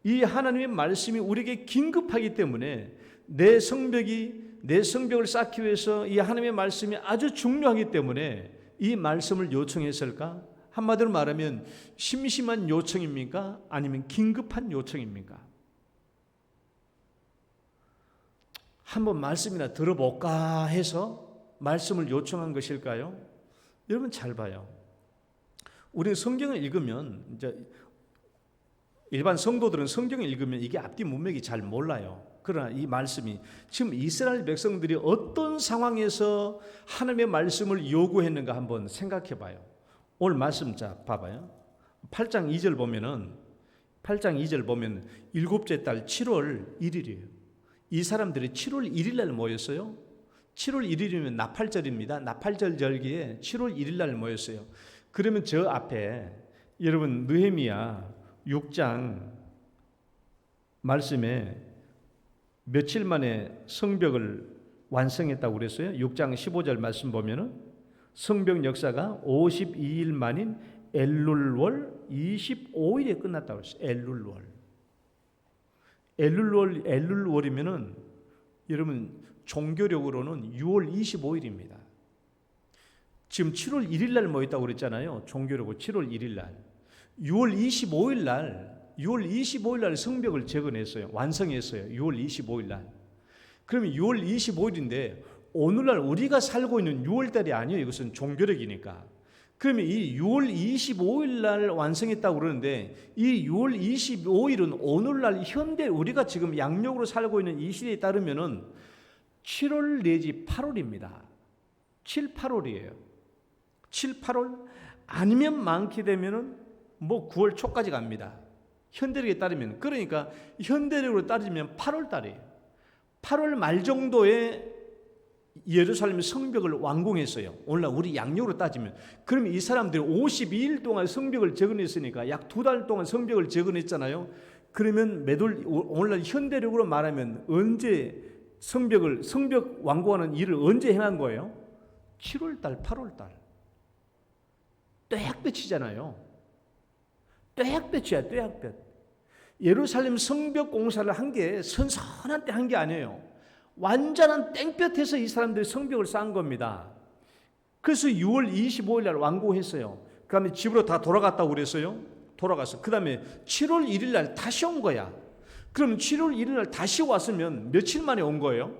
이 하나님의 말씀이 우리에게 긴급하기 때문에 내 성벽을 쌓기 위해서 이 하나님의 말씀이 아주 중요하기 때문에 이 말씀을 요청했을까? 한마디로 말하면 심심한 요청입니까? 아니면 긴급한 요청입니까? 한번 말씀이나 들어볼까 해서 말씀을 요청한 것일까요? 여러분 잘 봐요. 우리 성경을 읽으면 이제 일반 성도들은 성경을 읽으면 이게 앞뒤 문맥이 잘 몰라요. 그러나 이 말씀이 지금 이스라엘 백성들이 어떤 상황에서 하나님의 말씀을 요구했는가 한번 생각해 봐요. 오늘 말씀 자 봐봐요. 8장 2절 보면 일곱째 달 7월 1일이에요. 이 사람들이 7월 1일 날 모였어요. 7월 1일이면 나팔절입니다. 나팔절 절기에 7월 1일 날 모였어요. 그러면 저 앞에 여러분 느헤미야 6장 말씀에 며칠 만에 성벽을 완성했다고 그랬어요. 6장 15절 말씀 보면은 성벽 역사가 52일 만인 엘룰월 25일에 끝났다고 했어요. 엘룰월이면은 여러분 종교력으로는 6월 25일입니다. 지금 7월 1일 날 모였다고 그랬잖아요. 종교력으로 7월 1일 날. 6월 25일 날 성벽을 재건했어요. 완성했어요. 6월 25일 날. 그러면 6월 25일인데 오늘날 우리가 살고 있는 6월 달이 아니에요. 이것은 종교력이니까. 그러면 이 6월 25일 날 완성했다고 그러는데 이 6월 25일은 오늘날 현대 우리가 지금 양력으로 살고 있는 이 시대에 따르면은 7월 내지 8월입니다. 7, 8월이에요. 7, 8월 아니면 많게 되면은 뭐 9월 초까지 갑니다. 현대력에 따르면. 그러니까 현대력으로 따지면 8월 달이에요. 8월 말 정도에 예루살렘 성벽을 완공했어요. 오늘날 우리 양력으로 따지면. 그러면 이 사람들이 52일 동안 성벽을 재건했으니까 약 2달 동안 성벽을 재건했잖아요. 그러면 오늘날 현대력으로 말하면 언제 성벽 완공하는 일을 언제 행한 거예요? 7월 달, 8월 달. 떼약볕이잖아요. 떼약볕이야, 떼약볕. 예루살렘 성벽 공사를 한 게 선선한 때 한 게 아니에요. 완전한 땡볕에서 이 사람들이 성벽을 쌓은 겁니다. 그래서 6월 25일 날 완공했어요. 그 다음에 집으로 다 돌아갔다고 그랬어요. 돌아갔어. 그 다음에 7월 1일 날 다시 온 거야. 그럼 7월 1일 날 다시 왔으면 며칠 만에 온 거예요?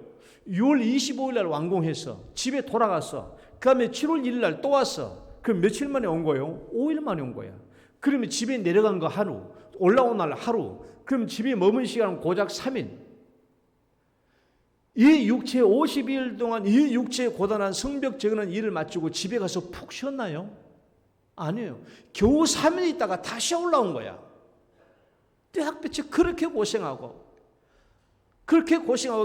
6월 25일 날 완공했어. 집에 돌아갔어. 그 다음에 7월 1일 날 또 왔어. 그럼 며칠 만에 온 거예요? 5일 만에 온 거야. 그러면 집에 내려간 거 하루, 올라온 날 하루, 그럼 집에 머문 시간은 고작 3일. 이 육체 52일 동안 이 육체에 고단한 성벽 재건한 일을 마치고 집에 가서 푹 쉬었나요? 아니에요. 겨우 3일 있다가 다시 올라온 거야. 떼학볕이 그렇게 고생하고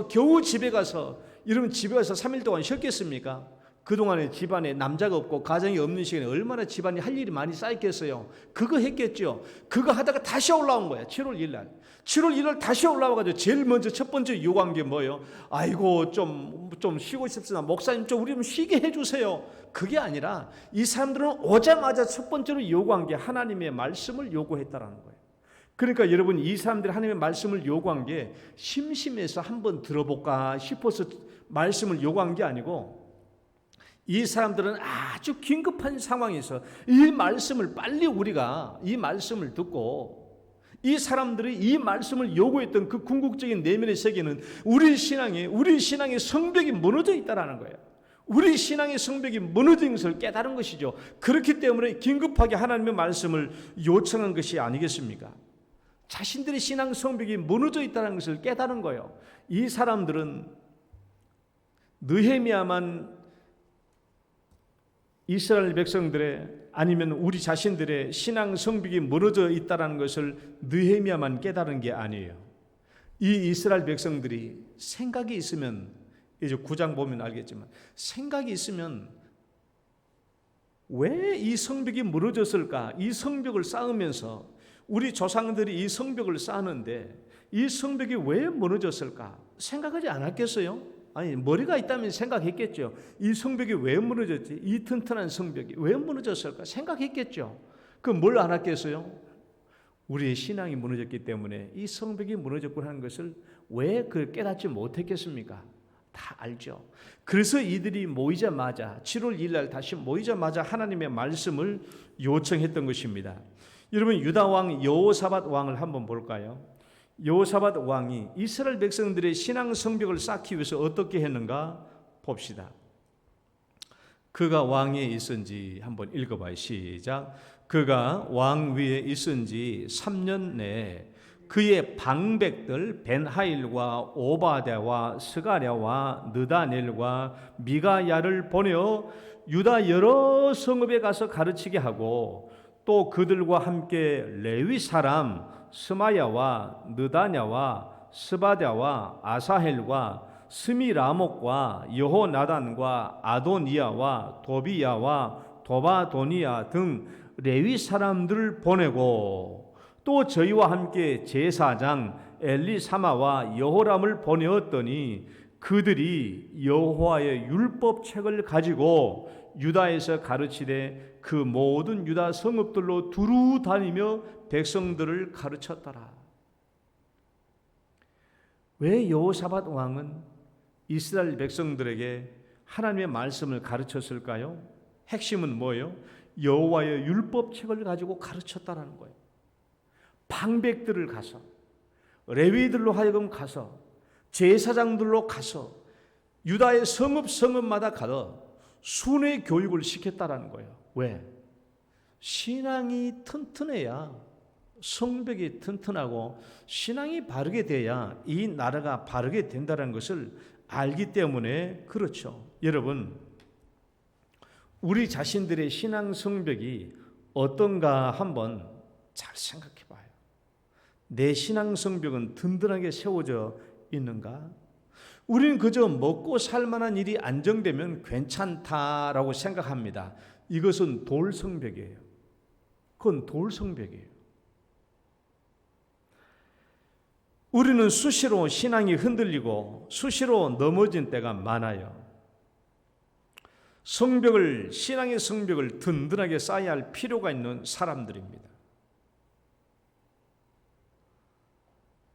겨우 집에 가서, 여러분 집에 가서 3일 동안 쉬었겠습니까? 그동안에 집안에 남자가 없고 가정이 없는 시간에 얼마나 집안이 할 일이 많이 쌓였겠어요. 그거 했겠죠. 그거 하다가 다시 올라온 거야. 7월 1일 날. 7월 1일 날 다시 올라와가지고 제일 먼저 첫 번째 요구한 게 뭐예요? 아이고 좀 쉬고 싶으나 목사님 좀 우리 좀 쉬게 해주세요. 그게 아니라 이 사람들은 오자마자 첫 번째로 요구한 게 하나님의 말씀을 요구했다라는 거예요. 그러니까 여러분, 이 사람들이 하나님의 말씀을 요구한 게 심심해서 한번 들어볼까 싶어서 말씀을 요구한 게 아니고, 이 사람들은 아주 긴급한 상황에서 이 말씀을 빨리 우리가 이 말씀을 듣고, 이 사람들이 이 말씀을 요구했던 그 궁극적인 내면의 세계는 우리 신앙의 성벽이 무너져 있다라는 거예요. 우리 신앙의 성벽이 무너진 것을 깨달은 것이죠. 그렇기 때문에 긴급하게 하나님의 말씀을 요청한 것이 아니겠습니까? 자신들의 신앙 성벽이 무너져 있다는 것을 깨달은 거예요. 이 사람들은 느헤미야만 이스라엘 백성들의, 아니면 우리 자신들의 신앙 성벽이 무너져 있다는 것을 느헤미야만 깨달은 게 아니에요. 이 이스라엘 백성들이 생각이 있으면, 이제 9장 보면 알겠지만, 생각이 있으면 왜 이 성벽이 무너졌을까? 이 성벽을 쌓으면서 우리 조상들이 이 성벽을 쌓는데 이 성벽이 왜 무너졌을까? 생각하지 않았겠어요? 아니, 머리가 있다면 생각했겠죠. 이 성벽이 왜 무너졌지? 이 튼튼한 성벽이 왜 무너졌을까? 생각했겠죠. 그럼 뭘 알았겠어요? 우리의 신앙이 무너졌기 때문에 이 성벽이 무너졌고 하는 것을 왜 그 깨닫지 못했겠습니까? 다 알죠. 그래서 이들이 모이자마자 7월 2일 날 다시 모이자마자 하나님의 말씀을 요청했던 것입니다. 여러분, 유다 왕 여호사밧 왕을 한번 볼까요? 여호사밧 왕이 이스라엘 백성들의 신앙 성벽을 쌓기 위해서 어떻게 했는가 봅시다. 그가 왕위에 있은 지 한번 읽어봐요. 시작. 그가 왕 위에 있은 지 3년 내에 그의 방백들 벤하일과 오바댜와 스가랴와 느다넬과 미가야를 보내어 유다 여러 성읍에 가서 가르치게 하고, 또 그들과 함께 레위 사람 스마야와 느다냐와 스바랴와 아사헬과 스미라목과 여호나단과 아도니야와 도비야와 도바도니야 등 레위 사람들을 보내고, 또 저희와 함께 제사장 엘리사마와 여호람을 보내었더니 그들이 여호와의 율법책을 가지고 유다에서 가르치되 그 모든 유다 성읍들로 두루 다니며 백성들을 가르쳤더라. 왜 여호사밧 왕은 이스라엘 백성들에게 하나님의 말씀을 가르쳤을까요? 핵심은 뭐예요? 여호와의 율법책을 가지고 가르쳤다라는 거예요. 방백들을 가서, 레위들로 하여금 가서, 제사장들로 가서 유다의 성읍마다 가서 순회 교육을 시켰다라는 거예요. 왜? 신앙이 튼튼해야, 성벽이 튼튼하고 신앙이 바르게 돼야 이 나라가 바르게 된다는 것을 알기 때문에 그렇죠. 여러분, 우리 자신들의 신앙 성벽이 어떤가 한번 잘 생각해 봐요. 내 신앙 성벽은 든든하게 세워져 있는가? 우리는 그저 먹고 살 만한 일이 안정되면 괜찮다라고 생각합니다. 이것은 돌 성벽이에요. 그건 돌 성벽이에요. 우리는 수시로 신앙이 흔들리고 수시로 넘어진 때가 많아요. 신앙의 성벽을 든든하게 쌓아야 할 필요가 있는 사람들입니다.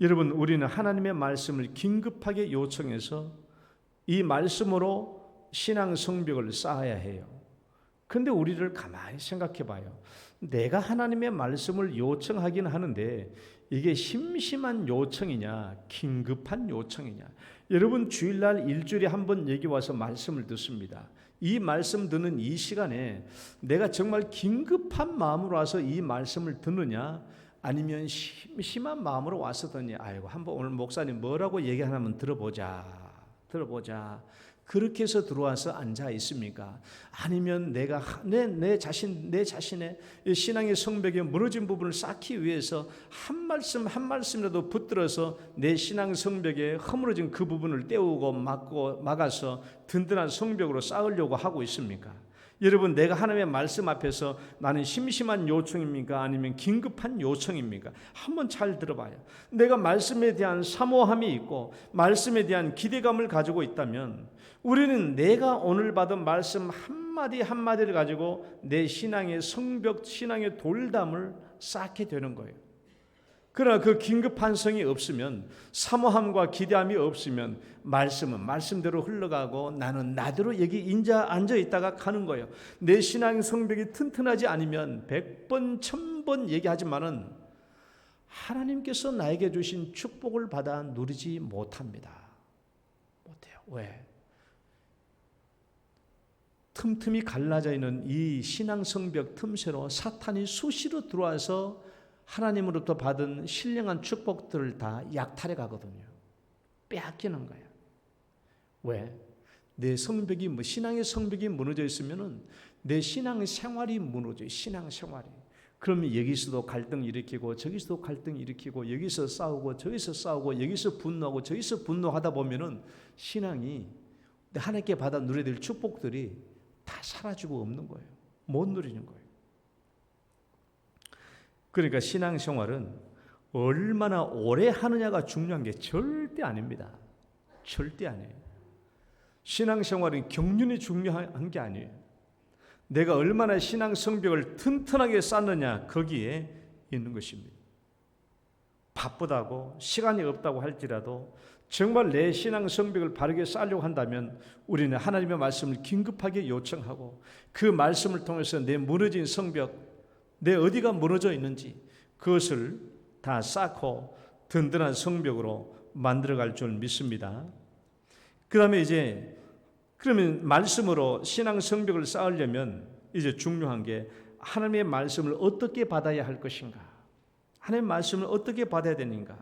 여러분, 우리는 하나님의 말씀을 긴급하게 요청해서 이 말씀으로 신앙 성벽을 쌓아야 해요. 그런데 우리를 가만히 생각해 봐요. 내가 하나님의 말씀을 요청하긴 하는데 이게 심심한 요청이냐, 긴급한 요청이냐. 여러분, 주일날 일주일에 한 번 여기 와서 말씀을 듣습니다. 이 말씀 듣는 이 시간에 내가 정말 긴급한 마음으로 와서 이 말씀을 듣느냐, 아니면 심심한 마음으로 와서 듣느냐. 아이고, 한번 오늘 목사님 뭐라고 얘기하면 들어보자. 그렇게 해서 들어와서 앉아 있습니까? 아니면 내가 내 자신의 신앙의 성벽에 무너진 부분을 쌓기 위해서 한 말씀이라도 붙들어서 내 신앙 성벽에 허물어진 그 부분을 떼우고 막아서 든든한 성벽으로 쌓으려고 하고 있습니까? 여러분, 내가 하나님의 말씀 앞에서 나는 심심한 요청입니까? 아니면 긴급한 요청입니까? 한번 잘 들어봐요. 내가 말씀에 대한 사모함이 있고 말씀에 대한 기대감을 가지고 있다면 우리는 내가 오늘 받은 말씀 한마디 한마디를 가지고 내 신앙의 성벽, 신앙의 돌담을 쌓게 되는 거예요. 그러나 그 긴급한성이 없으면, 사모함과 기대함이 없으면 말씀은 말씀대로 흘러가고 나는 나대로 여기 앉아 있다가 가는 거예요. 내 신앙 성벽이 튼튼하지 않으면 100번 1000번 얘기하지만은 하나님께서 나에게 주신 축복을 받아 누리지 못합니다. 못해요. 왜? 틈틈이 갈라져 있는 이 신앙 성벽 틈새로 사탄이 수시로 들어와서 하나님으로부터 받은 신령한 축복들을 다 약탈해 가거든요. 빼앗기는 거예요. 왜? 내 성벽이 신앙의 성벽이 무너져 있으면은 내 신앙 생활이 무너져요. 신앙 생활이. 그러면 여기서도 갈등 일으키고 저기서도 갈등 일으키고 여기서 싸우고 저기서 싸우고 여기서 분노하고 저기서 분노하다 보면은 신앙이 하나님께 받아 누려야 될 축복들이 다 사라지고 없는 거예요. 못 누리는 거예요. 그러니까 신앙생활은 얼마나 오래 하느냐가 중요한 게 절대 아닙니다. 절대 아니에요. 신앙생활은 경륜이 중요한 게 아니에요. 내가 얼마나 신앙 성벽을 튼튼하게 쌓느냐 거기에 있는 것입니다. 바쁘다고 시간이 없다고 할지라도 정말 내 신앙 성벽을 바르게 쌓으려고 한다면 우리는 하나님의 말씀을 긴급하게 요청하고 그 말씀을 통해서 내 무너진 성벽, 내 어디가 무너져 있는지 그것을 다 쌓고 든든한 성벽으로 만들어갈 줄 믿습니다. 그 다음에 그러면 말씀으로 신앙 성벽을 쌓으려면 이제 중요한 게 하나님의 말씀을 어떻게 받아야 할 것인가? 하나님의 말씀을 어떻게 받아야 되는가?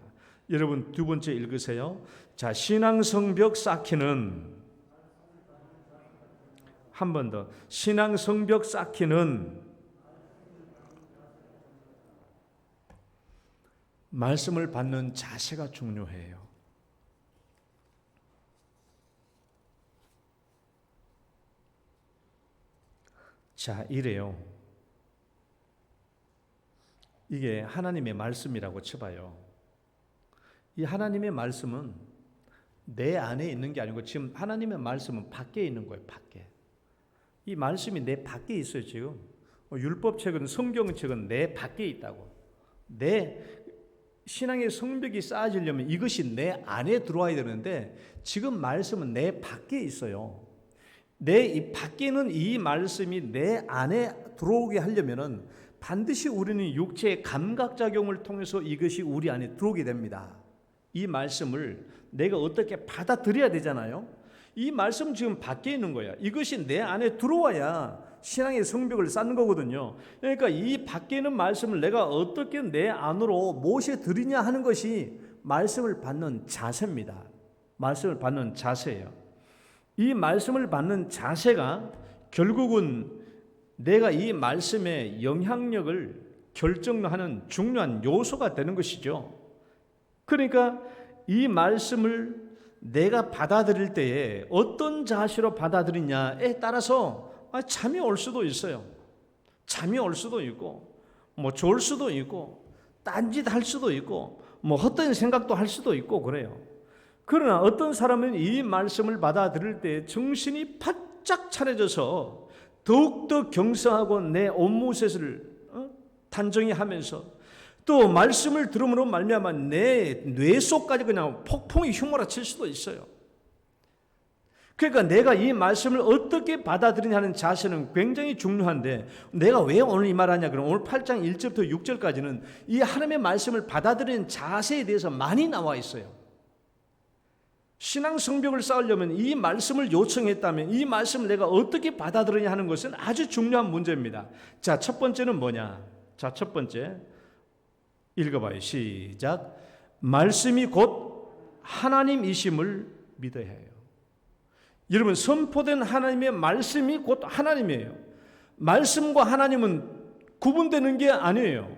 여러분 두 번째 읽으세요. 자, 신앙 성벽 쌓기는 한 번 더. 신앙 성벽 쌓기는 말씀을 받는 자세가 중요해요. 자, 이래요. 이게 하나님의 말씀이라고 쳐봐요. 이 하나님의 말씀은 내 안에 있는 게 아니고 지금 하나님의 말씀은 밖에 있는 거예요. 밖에. 이 말씀이 내 밖에 있어요. 지금 율법책은 성경책은 내 밖에 있다고. 내 신앙의 성벽이 쌓아지려면 이것이 내 안에 들어와야 되는데 지금 말씀은 내 밖에 있어요. 내 이 밖에는 이 말씀이 내 안에 들어오게 하려면은 반드시 우리는 육체의 감각작용을 통해서 이것이 우리 안에 들어오게 됩니다. 이 말씀을 내가 어떻게 받아들여야 되잖아요. 이 말씀은 지금 밖에 있는 거야. 이것이 내 안에 들어와야 신앙의 성벽을 쌓는 거거든요. 그러니까 이 밖에 있는 말씀을 내가 어떻게 내 안으로 모셔드리냐 하는 것이 말씀을 받는 자세입니다. 말씀을 받는 자세예요. 이 말씀을 받는 자세가 결국은 내가 이 말씀의 영향력을 결정하는 중요한 요소가 되는 것이죠. 그러니까 이 말씀을 내가 받아들일 때에 어떤 자세로 받아들이냐에 따라서 잠이 올 수도 있어요. 잠이 올 수도 있고 좋을 수도 있고 딴짓할 수도 있고 헛된 생각도 할 수도 있고 그래요. 그러나 어떤 사람은 이 말씀을 받아들일 때 정신이 바짝 차려져서 더욱더 경성하고 내 온무셋을 단정히 하면서 또 말씀을 들음으로 말미암아 내 뇌 속까지 그냥 폭풍이 휘몰아칠 수도 있어요. 그러니까 내가 이 말씀을 어떻게 받아들이냐는 자세는 굉장히 중요한데 내가 왜 오늘 이 말하냐 그러면 오늘 8장 1절부터 6절까지는 이 하나님의 말씀을 받아들이는 자세에 대해서 많이 나와 있어요. 신앙 성벽을 쌓으려면 이 말씀을 요청했다면 이 말씀을 내가 어떻게 받아들이냐 하는 것은 아주 중요한 문제입니다. 자, 첫 번째는 뭐냐? 자, 첫 번째 읽어봐요. 시작. 말씀이 곧 하나님이심을 믿어야 해요. 여러분 선포된 하나님의 말씀이 곧 하나님이에요. 말씀과 하나님은 구분되는 게 아니에요.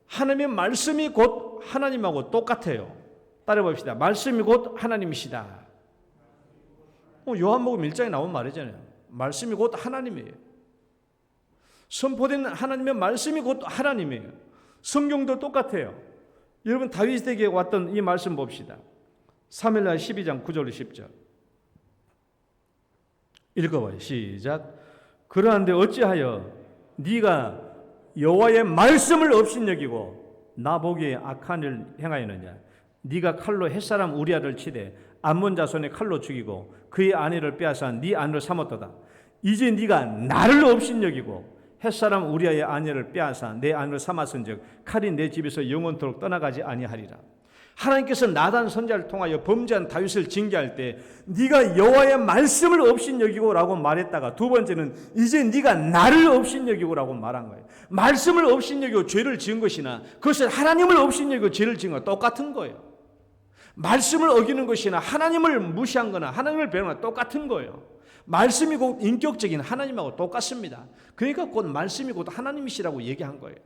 하나님의 말씀이 곧 하나님하고 똑같아요. 따라 봅시다. 말씀이 곧 하나님이시다. 요한복음 1장에 나온 말이잖아요. 말씀이 곧 하나님이에요. 선포된 하나님의 말씀이 곧 하나님이에요. 성경도 똑같아요. 여러분 다윗에게 왔던 이 말씀 봅시다. 사무엘하 12장 9절 10절 읽어봐요. 시작. 그러한데 어찌하여 네가 여호와의 말씀을 업신여기고 나보기에 악한 일을 행하였느냐? 네가 칼로 햇사람 우리아를 치되 암몬 자손의 칼로 죽이고 그의 아내를 빼앗아 네 아내를 삼았도다. 이제 네가 나를 업신여기고 햇사람 우리아의 아내를 빼앗아 내 아내를 삼았은즉 칼이 내 집에서 영원토록 떠나가지 아니하리라. 하나님께서 나단 선지자를 통하여 범죄한 다윗을 징계할 때 네가 여호와의 말씀을 업신여기고라고 말했다가 두 번째는 이제 네가 나를 업신여기고라고 말한 거예요. 말씀을 업신여기고 죄를 지은 것이나 그것을 하나님을 업신여기고 죄를 지은 것 똑같은 거예요. 말씀을 어기는 것이나 하나님을 무시한 거나 하나님을 배우는 건 똑같은 거예요. 말씀이 곧 인격적인 하나님하고 똑같습니다. 그러니까 곧 말씀이 곧 하나님이시라고 얘기한 거예요.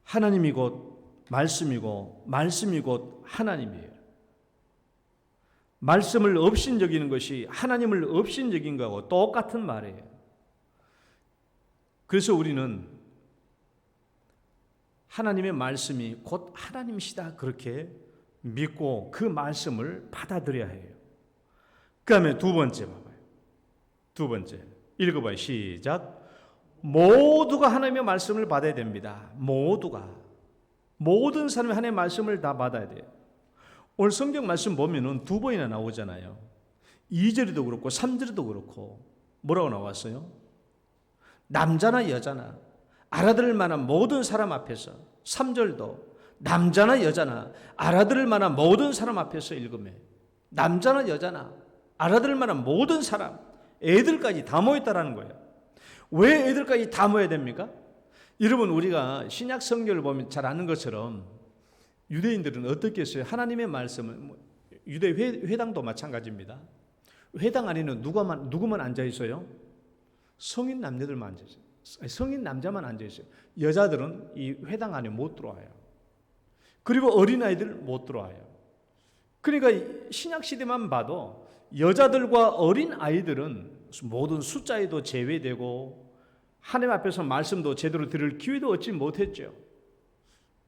하나님이 곧 말씀이고 말씀이 곧 하나님이에요. 말씀을 업신여기는 것이 하나님을 업신여긴 거하고 똑같은 말이에요. 그래서 우리는 하나님의 말씀이 곧 하나님이시다 그렇게 믿고 그 말씀을 받아들여야 해요. 그 다음에 두 번째 봐봐요. 두 번째 읽어봐요. 시작. 모두가 하나님의 말씀을 받아야 됩니다. 모두가. 모든 사람이 하나님의 말씀을 다 받아야 돼요. 오늘 성경 말씀 보면은 두 번이나 나오잖아요. 2절에도 그렇고 3절에도 그렇고 뭐라고 나왔어요? 남자나 여자나 알아들을 만한 모든 사람 앞에서 3절도 남자나 여자나 알아들을 만한 모든 사람 앞에서 읽으면 남자나 여자나 알아들을 만한 모든 사람 애들까지 다 모였다라는 거예요. 왜 애들까지 다 모여야 됩니까? 여러분 우리가 신약 성경을 보면 잘 아는 것처럼 유대인들은 어떻게 했어요? 하나님의 말씀을 유대 회당도 마찬가지입니다. 회당 안에는 누구만 앉아 있어요? 성인 남녀들만 앉아 있어요. 성인 남자만 앉아 있어요. 여자들은 이 회당 안에 못 들어와요. 그리고 어린아이들 못 들어와요. 그러니까 신약 시대만 봐도 여자들과 어린아이들은 모든 숫자에도 제외되고 하나님 앞에서 말씀도 제대로 들을 기회도 얻지 못했죠.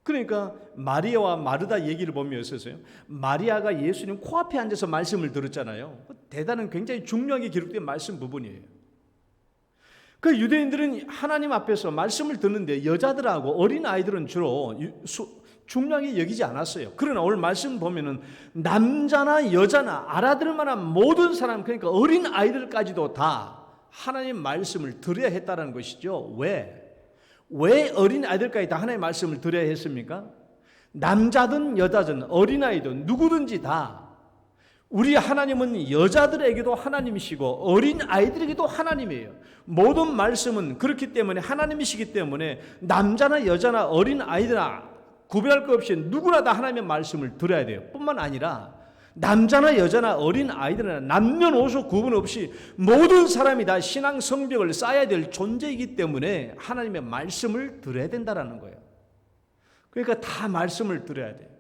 그러니까 마리아와 마르다 얘기를 보면 어떠세요? 마리아가 예수님 코앞에 앉아서 말씀을 들었잖아요. 대단한 굉장히 중요하게 기록된 말씀 부분이에요. 그 유대인들은 하나님 앞에서 말씀을 듣는데 여자들하고 어린아이들은 주로 중요하게 여기지 않았어요. 그러나 오늘 말씀 보면은 남자나 여자나 알아들을 만한 모든 사람, 그러니까 어린아이들까지도 다 하나님 말씀을 들어야 했다는 것이죠. 왜 어린아이들까지 다 하나님의 말씀을 들어야 했습니까? 남자든 여자든 어린아이든 누구든지 다 우리 하나님은 여자들에게도 하나님이시고 어린아이들에게도 하나님이에요. 모든 말씀은 그렇기 때문에 하나님이시기 때문에 남자나 여자나 어린아이들나 구별할 것 없이 누구나 다 하나님의 말씀을 들어야 돼요. 뿐만 아니라 남자나 여자나 어린아이들이나 남녀노소 구분 없이 모든 사람이 다 신앙 성벽을 쌓아야 될 존재이기 때문에 하나님의 말씀을 들어야 된다는 거예요. 그러니까 다 말씀을 들어야 돼요.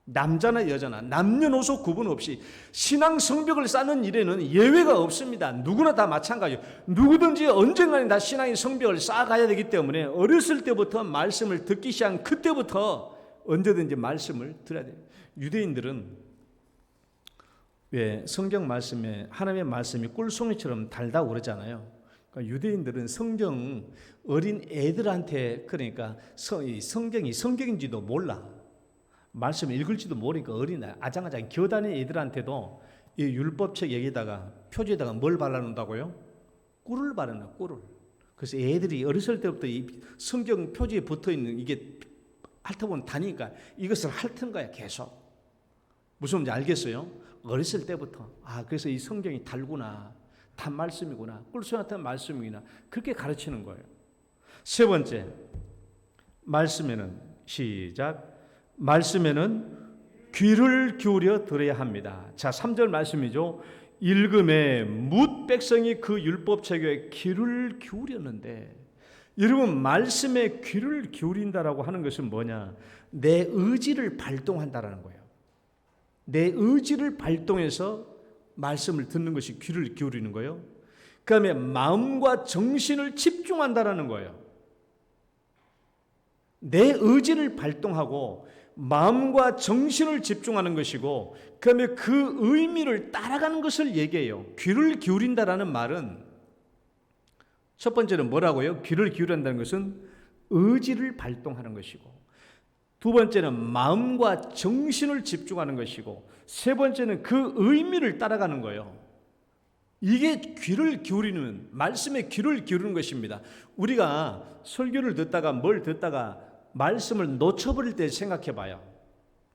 남자나 여자나 남녀노소 구분 없이 신앙 성벽을 쌓는 일에는 예외가 없습니다. 누구나 다 마찬가지예요. 누구든지 언젠가는 다 신앙의 성벽을 쌓아가야 되기 때문에 어렸을 때부터 말씀을 듣기 시작한 그때부터 언제든지 말씀을 들어야 돼요. 유대인들은 왜 성경 말씀에 하나님의 말씀이 꿀송이처럼 달다고 그러잖아요. 그러니까 유대인들은 성경 어린 애들한테 그러니까 성경이 성경인지도 몰라. 말씀 읽을지도 모르니까 어린 아장아장 겨다니는 애들한테도 이 율법책 여기다가 표지에다가 뭘 발라놓는다고요? 꿀을 발라놔, 꿀을. 그래서 애들이 어렸을 때부터 이 성경 표지에 붙어있는 이게 핥아보면 다니까 이것을 핥은 거야 계속. 무슨 말인지 알겠어요? 어렸을 때부터 그래서 이 성경이 달구나, 단 말씀이구나, 꿀송 같은 말씀이구나 그렇게 가르치는 거예요. 세 번째, 말씀에는 시작. 말씀에는 귀를 기울여 들어야 합니다. 자, 3절 말씀이죠. 읽음에 뭇 백성이 그 율법책에 귀를 기울였는데, 여러분 말씀에 귀를 기울인다라고 하는 것은 뭐냐? 내 의지를 발동한다라는 거예요. 내 의지를 발동해서 말씀을 듣는 것이 귀를 기울이는 거예요. 그 다음에 마음과 정신을 집중한다라는 거예요. 내 의지를 발동하고 마음과 정신을 집중하는 것이고 그 다음에 그 의미를 따라가는 것을 얘기해요. 귀를 기울인다라는 말은 첫 번째는 뭐라고요? 귀를 기울인다는 것은 의지를 발동하는 것이고, 두 번째는 마음과 정신을 집중하는 것이고, 세 번째는 그 의미를 따라가는 거예요. 이게 귀를 기울이는, 말씀에 귀를 기울이는 것입니다. 우리가 설교를 듣다가 뭘 듣다가 말씀을 놓쳐버릴 때 생각해 봐요.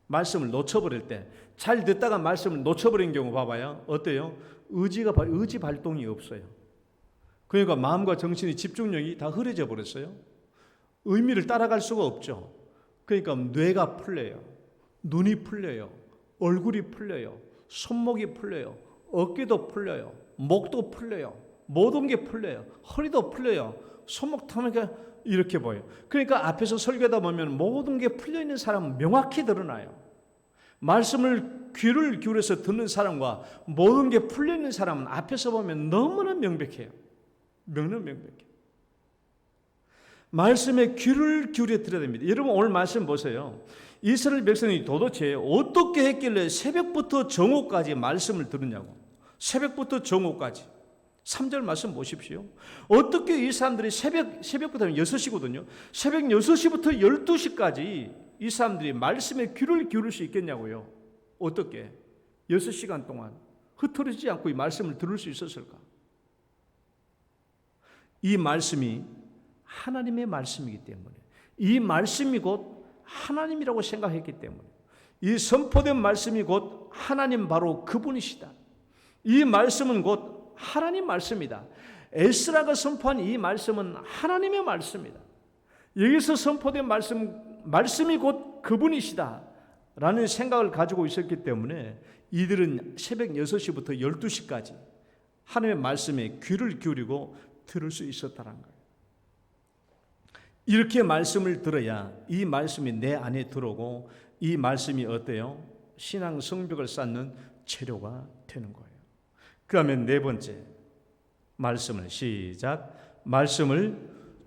말씀을 놓쳐버릴 때, 잘 듣다가 말씀을 놓쳐버린 경우 봐봐요. 어때요? 의지 발동이 없어요. 그러니까 마음과 정신의 집중력이 다 흐려져 버렸어요. 의미를 따라갈 수가 없죠. 그러니까 뇌가 풀려요. 눈이 풀려요. 얼굴이 풀려요. 손목이 풀려요. 어깨도 풀려요. 목도 풀려요. 모든 게 풀려요. 허리도 풀려요. 손목 타니까 이렇게 보여요. 그러니까 앞에서 설교하다 보면 모든 게 풀려있는 사람은 명확히 드러나요. 말씀을 귀를 기울여서 듣는 사람과 모든 게 풀려있는 사람은 앞에서 보면 너무나 명백해요. 명백해요. 말씀에 귀를 기울여 드려야 됩니다. 여러분 오늘 말씀 보세요. 이스라엘 백성이 도대체 어떻게 했길래 새벽부터 정오까지 말씀을 들으냐고. 새벽부터 정오까지. 3절 말씀 보십시오. 어떻게 이 사람들이 새벽부터 6시거든요. 새벽 6시부터 12시까지 이 사람들이 말씀에 귀를 기울일 수 있겠냐고요. 어떻게? 6시간 동안 흐트러지지 않고 이 말씀을 들을 수 있었을까? 이 말씀이 하나님의 말씀이기 때문에, 이 말씀이 곧 하나님이라고 생각했기 때문에, 이 선포된 말씀이 곧 하나님 바로 그분이시다. 이 말씀은 곧 하나님 말씀이다. 에스라가 선포한 이 말씀은 하나님의 말씀이다. 여기서 선포된 말씀이 곧 그분이시다 라는 생각을 가지고 있었기 때문에 이들은 새벽 6시부터 12시까지 하나님의 말씀에 귀를 기울이고 들을 수 있었다는 거예요. 이렇게 말씀을 들어야 이 말씀이 내 안에 들어오고 이 말씀이 어때요? 신앙 성벽을 쌓는 재료가 되는 거예요. 그러면 네 번째, 말씀을 시작. 말씀을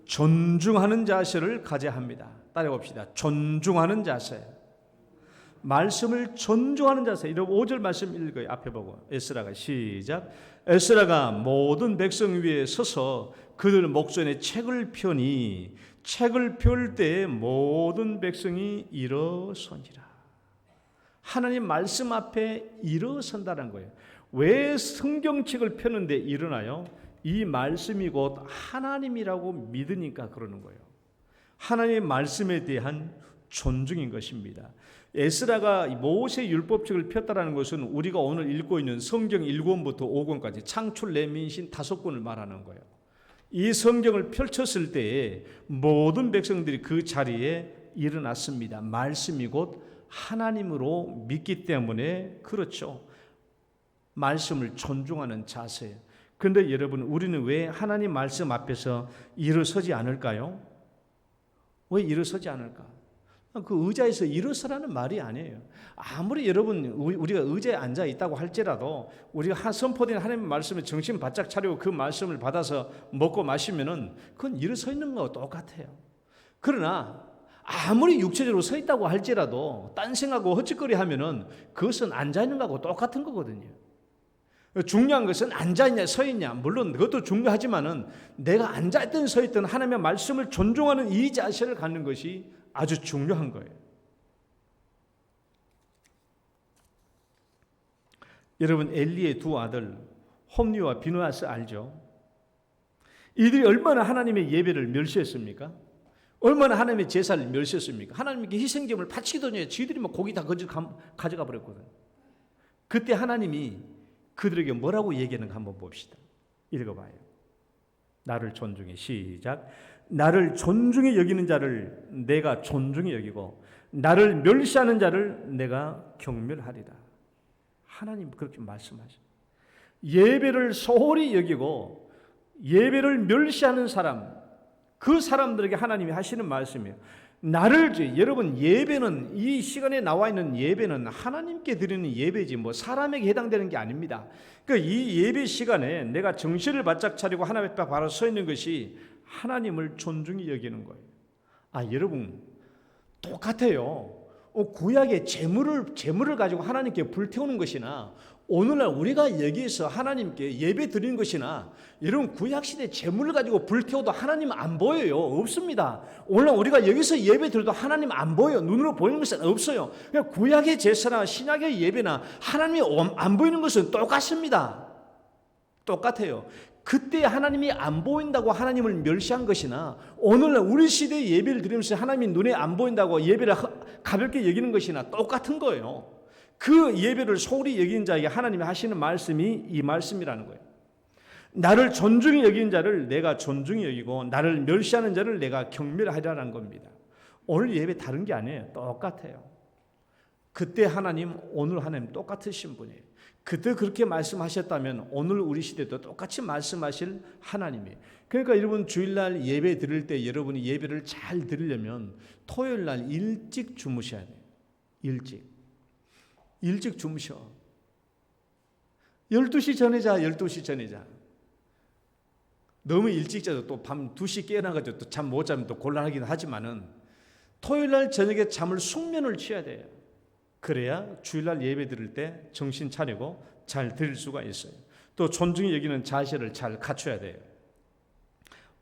존중하는 자세를 가져야 합니다. 따라봅시다. 존중하는 자세. 말씀을 존중하는 자세. 이런 5절 말씀 읽어요. 앞에 보고. 에스라가 시작. 에스라가 모든 백성 위에 서서 그들 목전에 책을 펴니 책을 펼 때에 모든 백성이 일어서니라. 하나님 말씀 앞에 일어선다는 거예요. 왜 성경책을 펴는데 일어나요? 이 말씀이 곧 하나님이라고 믿으니까 그러는 거예요. 하나님의 말씀에 대한 존중인 것입니다. 에스라가 모세 율법책을 폈다라는 것은 우리가 오늘 읽고 있는 성경 1권부터 5권까지 창출 레민신 5권을 말하는 거예요. 이 성경을 펼쳤을 때에 모든 백성들이 그 자리에 일어났습니다. 말씀이 곧 하나님으로 믿기 때문에 그렇죠. 말씀을 존중하는 자세. 그런데 여러분, 우리는 왜 하나님 말씀 앞에서 일어서지 않을까요? 왜 일어서지 않을까? 그 의자에서 일어서라는 말이 아니에요. 아무리 여러분 우리가 의자에 앉아 있다고 할지라도 우리가 선포된 하나님의 말씀에 정신 바짝 차리고 그 말씀을 받아서 먹고 마시면은 그건 일어서 있는 거와 똑같아요. 그러나 아무리 육체적으로 서 있다고 할지라도 딴 생각하고 헛짓거리 하면은 그것은 앉아 있는 거하고 똑같은 거거든요. 중요한 것은 앉아있냐 서있냐, 물론 그것도 중요하지만은 내가 앉아있든 서있든 하나님의 말씀을 존중하는 이 자세를 갖는 것이 아주 중요한 거예요. 여러분, 엘리의 두 아들 홈리와 비느하스 알죠? 이들이 얼마나 하나님의 예배를 멸시했습니까? 얼마나 하나님의 제사를 멸시했습니까? 하나님께 희생제물을 바치더니 지들이 막 고기 다 가져가 버렸거든요. 그때 하나님이 그들에게 뭐라고 얘기하는가 한번 봅시다. 읽어봐요. 나를 존중해. 시작. 나를 존중히 여기는 자를 내가 존중히 여기고 나를 멸시하는 자를 내가 경멸하리라. 하나님 그렇게 말씀하셔요. 예배를 소홀히 여기고 예배를 멸시하는 사람, 그 사람들에게 하나님이 하시는 말씀이에요. 여러분, 예배는, 이 시간에 나와 있는 예배는 하나님께 드리는 예배지 뭐 사람에게 해당되는 게 아닙니다. 그러니까 이 예배 시간에 내가 정신을 바짝 차리고 하나님 앞에 바로 서 있는 것이 하나님을 존중히 여기는 거예요. 여러분, 똑같아요. 구약의 제물을 가지고 하나님께 불태우는 것이나 오늘날 우리가 여기에서 하나님께 예배 드리는 것이나 여러분 구약시대 제물을 가지고 불태워도 하나님 안 보여요. 없습니다. 오늘날 우리가 여기서 예배 드려도 하나님 안 보여요. 눈으로 보이는 것은 없어요. 그냥 구약의 제사나 신약의 예배나 하나님이 안 보이는 것은 똑같습니다. 똑같아요. 그때 하나님이 안 보인다고 하나님을 멸시한 것이나 오늘날 우리 시대에 예배를 드리면서 하나님이 눈에 안 보인다고 예배를 가볍게 여기는 것이나 똑같은 거예요. 그 예배를 소홀히 여긴 자에게 하나님이 하시는 말씀이 이 말씀이라는 거예요. 나를 존중히 여긴 자를 내가 존중히 여기고 나를 멸시하는 자를 내가 경멸하리라는 겁니다. 오늘 예배 다른 게 아니에요. 똑같아요. 그때 하나님, 오늘 하나님 똑같으신 분이에요. 그때 그렇게 말씀하셨다면 오늘 우리 시대도 똑같이 말씀하실 하나님이에요. 그러니까 여러분 주일날 예배 드릴 때 여러분이 예배를 잘 드리려면 토요일날 일찍 주무셔야 돼요. 일찍 주무셔. 12시 전에 자. 12시 전에 자. 너무 일찍 자도 또 밤 2시 깨어나가지고 또 잠 못 자면 또 곤란하긴 하지만은 토요일날 저녁에 잠을 숙면을 취해야 돼요. 그래야 주일날 예배 드릴 때 정신 차리고 잘 드릴 수가 있어요. 또 존중히 여기는 자세를 잘 갖춰야 돼요.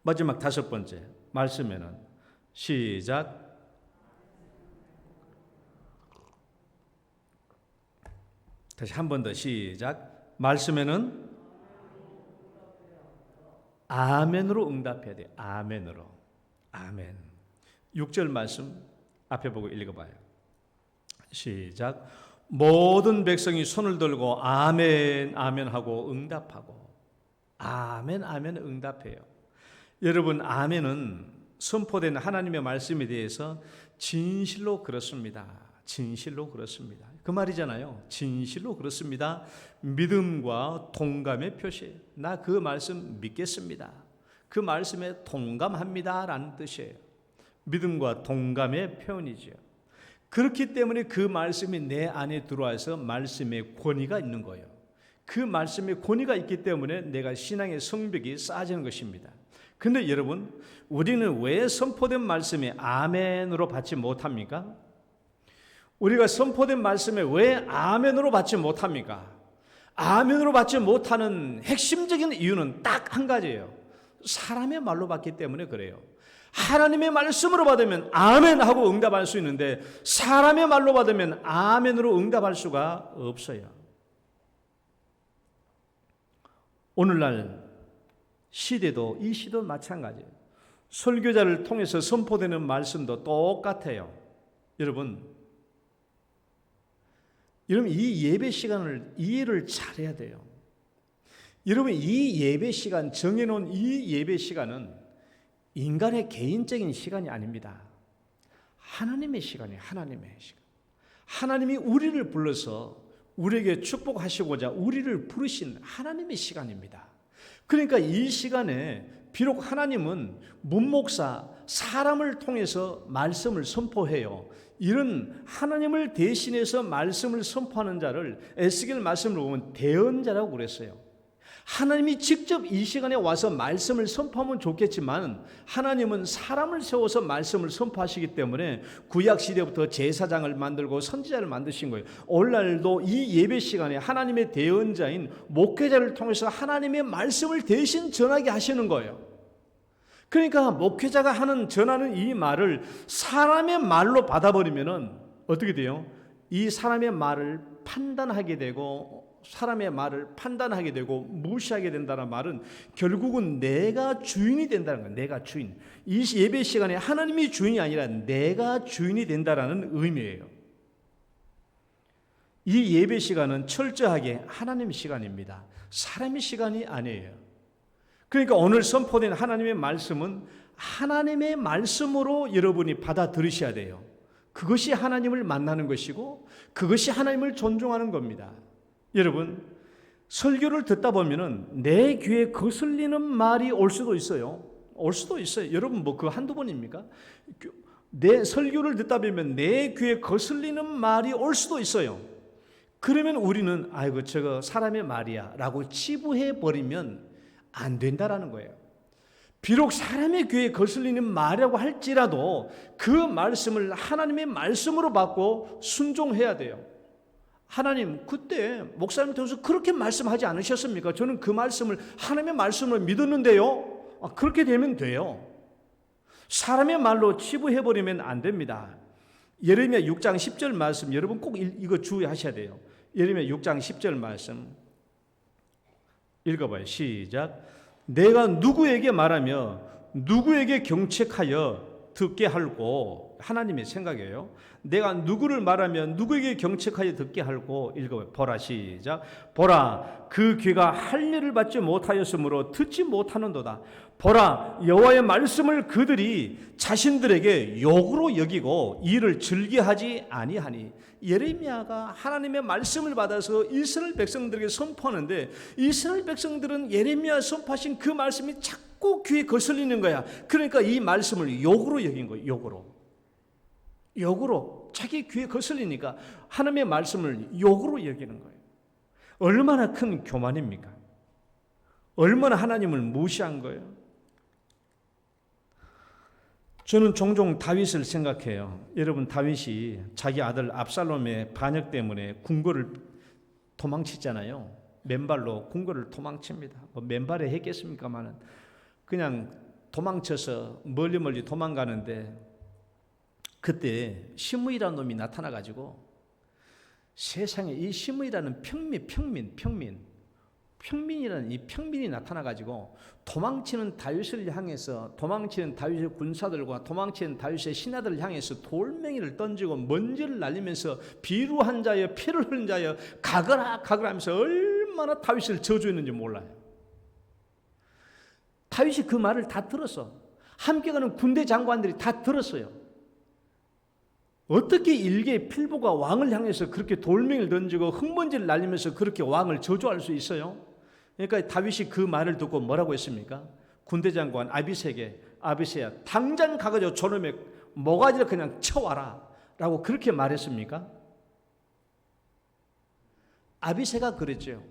마지막 5번째 말씀에는 시작. 다시 한 번 더 시작. 말씀에는 아멘으로 응답해야 돼요. 아멘으로. 아멘. 6절 말씀 앞에 보고 읽어봐요. 시작. 모든 백성이 손을 들고 아멘 아멘 하고 응답하고. 아멘 아멘 응답해요. 여러분 아멘은 선포된 하나님의 말씀에 대해서 진실로 그렇습니다. 진실로 그렇습니다. 그 말이잖아요. 진실로 그렇습니다. 믿음과 동감의 표시. 나 그 말씀 믿겠습니다. 그 말씀에 동감합니다 라는 뜻이에요. 믿음과 동감의 표현이죠. 그렇기 때문에 그 말씀이 내 안에 들어와서 말씀의 권위가 있는 거예요. 그 말씀의 권위가 있기 때문에 내가 신앙의 성벽이 쌓아지는 것입니다. 그런데 여러분, 우리는 왜 선포된 말씀에 아멘으로 받지 못합니까? 우리가 선포된 말씀에 왜 아멘으로 받지 못합니까? 아멘으로 받지 못하는 핵심적인 이유는 딱 한 가지예요. 사람의 말로 받기 때문에 그래요. 하나님의 말씀으로 받으면 아멘 하고 응답할 수 있는데 사람의 말로 받으면 아멘으로 응답할 수가 없어요. 오늘날 시대도 이 시대도 마찬가지예요. 설교자를 통해서 선포되는 말씀도 똑같아요. 여러분 이 예배 시간을 이해를 잘해야 돼요. 여러분 이 예배 시간, 정해놓은 이 예배 시간은 인간의 개인적인 시간이 아닙니다. 하나님의 시간이에요. 하나님의 시간. 하나님이 우리를 불러서 우리에게 축복하시고자 우리를 부르신 하나님의 시간입니다. 그러니까 이 시간에 비록 하나님은 문목사, 사람을 통해서 말씀을 선포해요. 이런 하나님을 대신해서 말씀을 선포하는 자를 에스겔 말씀을 보면 대언자라고 그랬어요. 하나님이 직접 이 시간에 와서 말씀을 선포하면 좋겠지만 하나님은 사람을 세워서 말씀을 선포하시기 때문에 구약시대부터 제사장을 만들고 선지자를 만드신 거예요. 오늘날도 이 예배 시간에 하나님의 대언자인 목회자를 통해서 하나님의 말씀을 대신 전하게 하시는 거예요. 그러니까 목회자가 전하는 이 말을 사람의 말로 받아버리면은 어떻게 돼요? 이 사람의 말을 판단하게 되고 무시하게 된다는 말은 결국은 내가 주인이 된다는 거예요. 내가 주인. 이 예배 시간에 하나님이 주인이 아니라 내가 주인이 된다는 의미예요. 이 예배 시간은 철저하게 하나님의 시간입니다. 사람의 시간이 아니에요. 그러니까 오늘 선포된 하나님의 말씀은 하나님의 말씀으로 여러분이 받아들이셔야 돼요. 그것이 하나님을 만나는 것이고 그것이 하나님을 존중하는 겁니다. 여러분, 설교를 듣다 보면은 내 귀에 거슬리는 말이 올 수도 있어요. 여러분 뭐 그 한두 번입니까? 내 설교를 듣다 보면 내 귀에 거슬리는 말이 올 수도 있어요. 그러면 우리는 아이고 저거 사람의 말이야 라고 치부해 버리면 안 된다라는 거예요. 비록 사람의 귀에 거슬리는 말이라고 할지라도 그 말씀을 하나님의 말씀으로 받고 순종해야 돼요. 하나님 그때 목사님 통해서 그렇게 말씀하지 않으셨습니까? 저는 그 말씀을 하나님의 말씀을 믿었는데요. 그렇게 되면 돼요. 사람의 말로 치부해버리면 안 됩니다. 예레미야 6장 10절 말씀 여러분 꼭 이거 주의하셔야 돼요. 예레미야 6장 10절 말씀 읽어봐요. 시작. 내가 누구에게 말하며 누구에게 경책하여 듣게 할고, 하나님의 생각이에요. 내가 누구를 말하면 누구에게 경책하여 듣게 할고, 읽어봐요. 보라. 시작. 보라, 그 귀가 할 일을 받지 못하였으므로 듣지 못하는도다. 보라, 여호와의 말씀을 그들이 자신들에게 욕으로 여기고 이를 즐겨하지 아니하니. 예레미야가 하나님의 말씀을 받아서 이스라엘 백성들에게 선포하는데 이스라엘 백성들은 예레미야 선포하신 그 말씀이 자꾸 귀에 거슬리는 거야. 그러니까 이 말씀을 욕으로 여긴 거예요. 욕으로 자기 귀에 거슬리니까 하나님의 말씀을 욕으로 여기는 거예요. 얼마나 큰 교만입니까? 얼마나 하나님을 무시한 거예요. 저는 종종 다윗을 생각해요. 여러분, 다윗이 자기 아들 압살롬의 반역 때문에 궁궐을 도망치잖아요. 맨발로 궁궐을 도망칩니다. 맨발에 했겠습니까마는 그냥 도망쳐서 멀리 도망가는데 그때 시므이라는 놈이 나타나가지고 세상에 이 시므이라는 평민이라는 이 평민이 나타나가지고 도망치는 다윗을 향해서, 도망치는 다윗의 군사들과 도망치는 다윗의 신하들을 향해서 돌멩이를 던지고 먼지를 날리면서 비루한 자여 피를 흘린 자여 가거라 하면서 얼마나 다윗을 저주했는지 몰라요. 다윗이 그 말을 다 들었어. 함께 가는 군대 장관들이 다 들었어요. 어떻게 일개 필보가 왕을 향해서 그렇게 돌멩이를 던지고 흙먼지를 날리면서 그렇게 왕을 저주할 수 있어요? 그러니까 다윗이 그 말을 듣고 뭐라고 했습니까? 군대 장관 아비새야 당장 가가지고 저놈의 모가지를 그냥 쳐와라 라고 그렇게 말했습니까? 아비새가 그랬죠.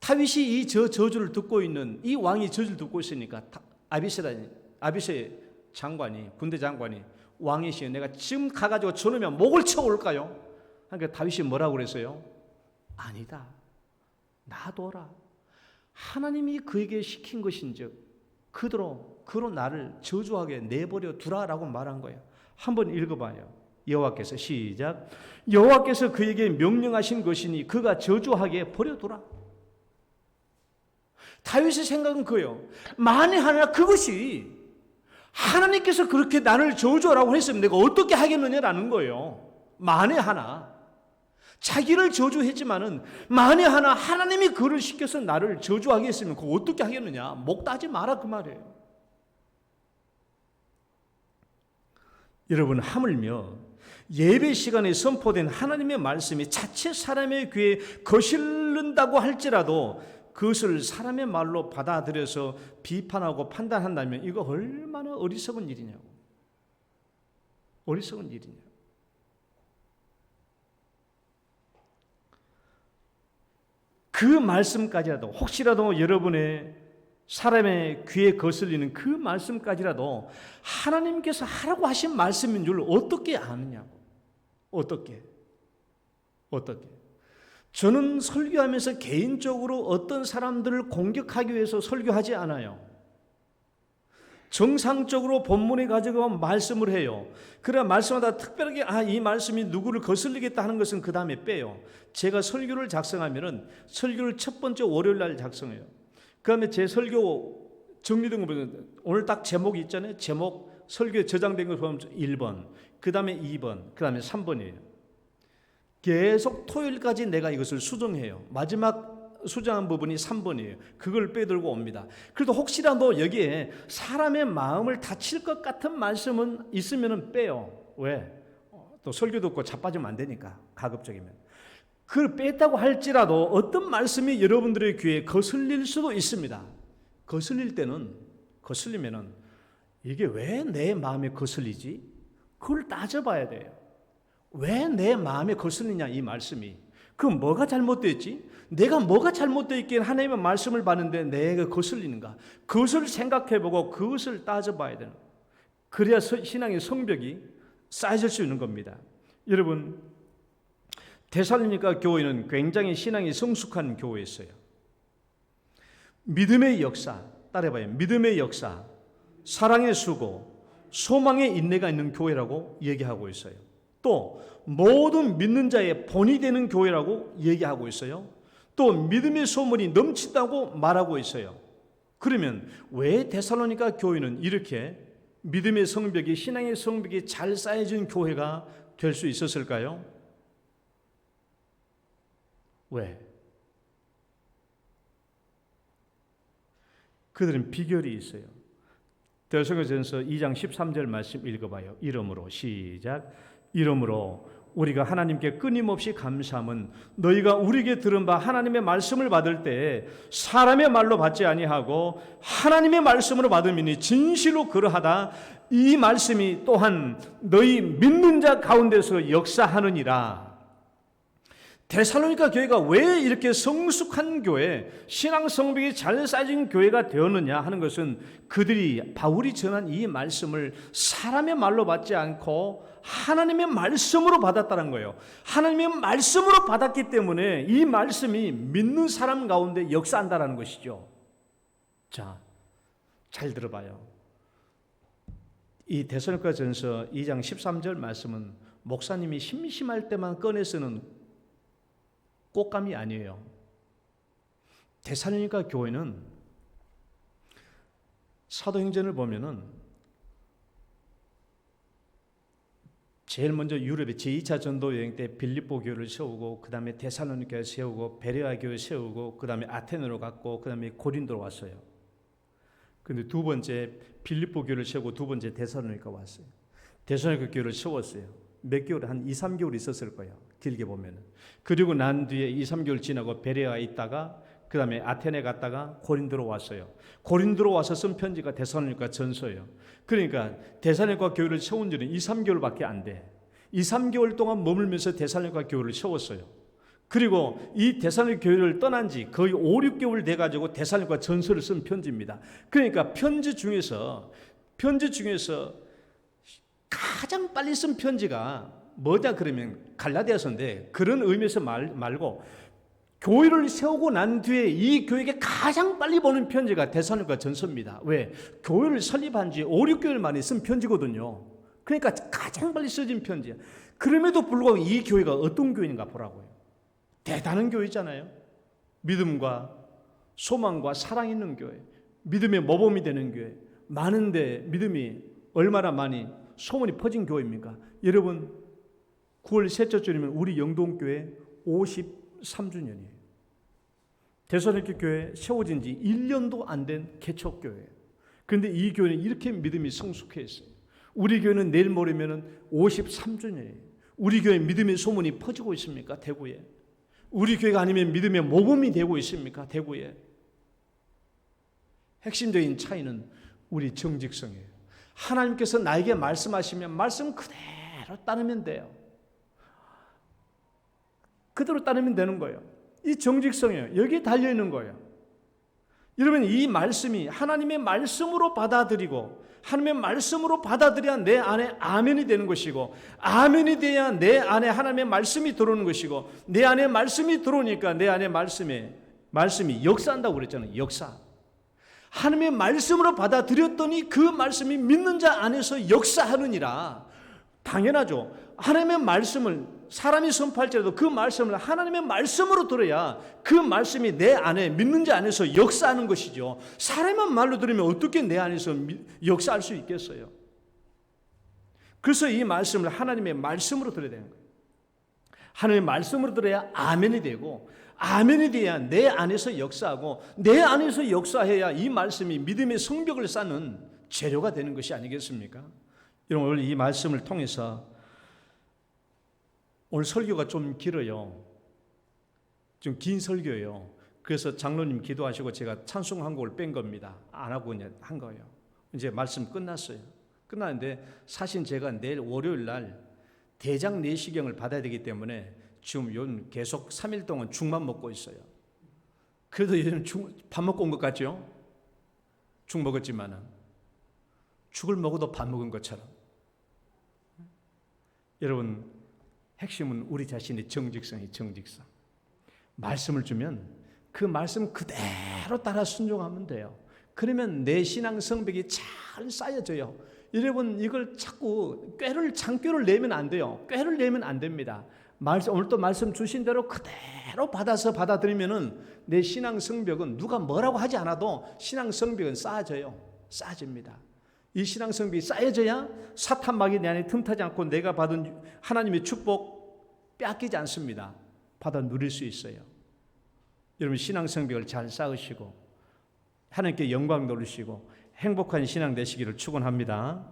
다윗이 이 저주를 듣고 있는, 이 왕이 저주를 듣고 있으니까 아비새 장관이, 군대 장관이 왕이시여 내가 지금 가가지고 저놈의 목을 쳐올까요? 그러니까 다윗이 뭐라고 그랬어요? 아니다, 놔둬라. 하나님이 그에게 시킨 것인즉 그로 나를 저주하게 내버려 두라라고 말한 거예요. 한번 읽어봐요. 여호와께서 시작. 여호와께서 그에게 명령하신 것이니 그가 저주하게 버려두라. 다윗의 생각은 그예요. 만에 하나 그것이 하나님께서 그렇게 나를 저주하라고 했으면 내가 어떻게 하겠느냐라는 거예요. 만에 하나 자기를 저주했지만은 만에 하나 하나님이 그를 시켜서 나를 저주하게 했으면 그거 어떻게 하겠느냐. 목 따지 마라 그 말이에요. 여러분, 하물며 예배 시간에 선포된 하나님의 말씀이 자칫 사람의 귀에 거슬른다고 할지라도 그것을 사람의 말로 받아들여서 비판하고 판단한다면 이거 얼마나 어리석은 일이냐고. 어리석은 일이냐고. 그 말씀까지라도, 혹시라도 여러분의 사람의 귀에 거슬리는 그 말씀까지라도 하나님께서 하라고 하신 말씀인 줄 어떻게 아느냐고. 어떻게? 저는 설교하면서 개인적으로 어떤 사람들을 공격하기 위해서 설교하지 않아요. 정상적으로 본문에 가지고 말씀을 해요. 그래야 말씀마다 특별하게 이 말씀이 누구를 거슬리겠다 하는 것은 그 다음에 빼요. 제가 설교를 작성하면은 설교를 첫 번째 월요일 날 작성해요. 그 다음에 제 설교 정리된 거 보면 오늘 딱 제목이 있잖아요. 제목 설교에 저장된 거 보면 1번, 그 다음에 2번, 그 다음에 3번이에요. 계속 토요일까지 내가 이것을 수정해요. 마지막 수정한 부분이 3번이에요. 그걸 빼들고 옵니다. 그래도 혹시라도 여기에 사람의 마음을 다칠 것 같은 말씀은 있으면 빼요. 왜? 또 설교 듣고 자빠지면 안 되니까, 가급적이면. 그걸 뺐다고 할지라도 어떤 말씀이 여러분들의 귀에 거슬릴 수도 있습니다. 거슬리면은 이게 왜 내 마음에 거슬리지? 그걸 따져봐야 돼요. 왜 내 마음에 거슬리냐 이 말씀이. 그럼 뭐가 잘못됐지? 내가 뭐가 잘못되어 있긴 하나님의 말씀을 봤는데 내가 거슬리는가? 그것을 생각해보고 그것을 따져봐야 되는 거예요. 그래야 신앙의 성벽이 쌓여질 수 있는 겁니다. 여러분, 데살로니가 교회는 굉장히 신앙이 성숙한 교회였어요. 믿음의 역사, 따라해봐요. 믿음의 역사, 사랑의 수고, 소망의 인내가 있는 교회라고 얘기하고 있어요. 또 모든 믿는 자의 본이 되는 교회라고 얘기하고 있어요. 또 믿음의 소문이 넘친다고 말하고 있어요. 그러면 왜 데살로니가 교회는 이렇게 믿음의 성벽이, 신앙의 성벽이 잘 쌓여진 교회가 될 수 있었을까요? 왜? 그들은 비결이 있어요. 데살로니가전서 2장 13절 말씀 읽어봐요. 이러므로 시작. 이러므로 우리가 하나님께 끊임없이 감사함은 너희가 우리에게 들은 바 하나님의 말씀을 받을 때 사람의 말로 받지 아니하고 하나님의 말씀으로 받음이니 진실로 그러하다. 이 말씀이 또한 너희 믿는 자 가운데서 역사하느니라. 데살로니가 교회가 왜 이렇게 성숙한 교회, 신앙 성벽이 잘 쌓여진 교회가 되었느냐 하는 것은 그들이 바울이 전한 이 말씀을 사람의 말로 받지 않고 하나님의 말씀으로 받았다는 거예요. 하나님의 말씀으로 받았기 때문에 이 말씀이 믿는 사람 가운데 역사한다는 것이죠. 자, 잘 들어봐요. 이 데살로니가전서 2장 13절 말씀은 목사님이 심심할 때만 꺼내 쓰는 꽃감이 아니에요. 데살로니가 교회는 사도행전을 보면은 제일 먼저 유럽의 제2차 전도 여행 때 빌립보 교회를 세우고 그 다음에 데살로니가에 세우고 베레아 교회 세우고 그 다음에 아테네로 갔고 그 다음에 고린도로 왔어요. 근데 두 번째 빌립보 교회를 세우고 두 번째 데살로니가 왔어요. 데살로니가 교회를 세웠어요. 몇 개월, 한 2, 3개월 있었을 거예요. 길게 보면은. 그리고 난 뒤에 2, 3개월 지나고 베레아에 있다가 그 다음에 아테네 갔다가 고린도로 왔어요. 고린도로 와서 쓴 편지가 데살로니가 전서예요. 그러니까 데살로니가 교회를 세운 지는 2, 3개월밖에 안 돼. 2, 3개월 동안 머물면서 데살로니가 교회를 세웠어요. 그리고 이 데살로니가 교회를 떠난 지 거의 5, 6개월 돼가지고 데살로니가 전서를 쓴 편지입니다. 그러니까 편지 중에서 가장 빨리 쓴 편지가 뭐냐 그러면 갈라디아서인데 그런 의미에서 말고 교회를 세우고 난 뒤에 이 교회에게 가장 빨리 보는 편지가 데살로니가 전서입니다. 왜? 교회를 설립한 지 5, 6개월 만에 쓴 편지거든요. 그러니까 가장 빨리 써진 편지야. 그럼에도 불구하고 이 교회가 어떤 교회인가 보라고요. 대단한 교회잖아요. 믿음과 소망과 사랑 있는 교회, 믿음의 모범이 되는 교회, 많은데 믿음이 얼마나 많이 소문이 퍼진 교회입니까? 여러분 9월 셋째 주이면 우리 영동교회 53주년이에요. 데살로니가 교회 세워진 지 1년도 안 된 개척교회예요. 그런데 이 교회는 이렇게 믿음이 성숙해 있어요. 우리 교회는 내일 모레면 53주년이에요. 우리 교회 믿음의 소문이 퍼지고 있습니까? 대구에. 우리 교회가 아니면 믿음의 모범이 되고 있습니까? 대구에. 핵심적인 차이는 우리 정직성이에요. 하나님께서 나에게 말씀하시면 말씀 그대로 따르면 돼요. 그대로 따르면 되는 거예요. 이 정직성이에요. 여기에 달려있는 거예요. 여러분 이 말씀이 하나님의 말씀으로 받아들이고 하나님의 말씀으로 받아들여야 내 안에 아멘이 되는 것이고 아멘이 돼야 내 안에 하나님의 말씀이 들어오는 것이고 내 안에 말씀이 들어오니까 내 안에 말씀이 역사한다고 그랬잖아요. 역사. 하나님의 말씀으로 받아들였더니 그 말씀이 믿는 자 안에서 역사하느니라. 당연하죠. 하나님의 말씀을 사람이 선포할지라도 그 말씀을 하나님의 말씀으로 들어야 그 말씀이 내 안에 믿는 자 안에서 역사하는 것이죠. 사람의 말로 들으면 어떻게 내 안에서 역사할 수 있겠어요? 그래서 이 말씀을 하나님의 말씀으로 들어야 되는 거예요. 하나님의 말씀으로 들어야 아멘이 되고 아멘이 돼야 내 안에서 역사하고 내 안에서 역사해야 이 말씀이 믿음의 성벽을 쌓는 재료가 되는 것이 아니겠습니까? 여러분 오늘 이 말씀을 통해서 오늘 설교가 좀 길어요. 좀 긴 설교예요. 그래서 장로님 기도하시고 제가 찬송 한 곡을 뺀 겁니다. 안 하고 그냥 한 거예요. 이제 말씀 끝났어요. 끝났는데 사실 제가 내일 월요일 날 대장 내시경을 받아야 되기 때문에 지금 요즘 계속 3일 동안 죽만 먹고 있어요. 그래도 요즘 밥 먹고 온 것 같죠? 죽 먹었지만은 죽을 먹어도 밥 먹은 것처럼. 여러분, 핵심은 우리 자신의 정직성이 정직성. 말씀을 주면 그 말씀 그대로 따라 순종하면 돼요. 그러면 내 신앙 성벽이 잘 쌓여져요. 여러분, 이걸 자꾸 장꾀를 내면 안 돼요. 꾀를 내면 안 됩니다. 오늘 또 말씀 주신 대로 그대로 받아서 받아들이면은 내 신앙 성벽은 누가 뭐라고 하지 않아도 신앙 성벽은 쌓아져요. 쌓아집니다. 이 신앙 성벽이 쌓여져야 사탄 마귀 내 안에 틈타지 않고 내가 받은 하나님의 축복 빼앗기지 않습니다. 받아 누릴 수 있어요. 여러분, 신앙 성벽을 잘 쌓으시고 하나님께 영광 돌리시고 행복한 신앙 되시기를 축원합니다.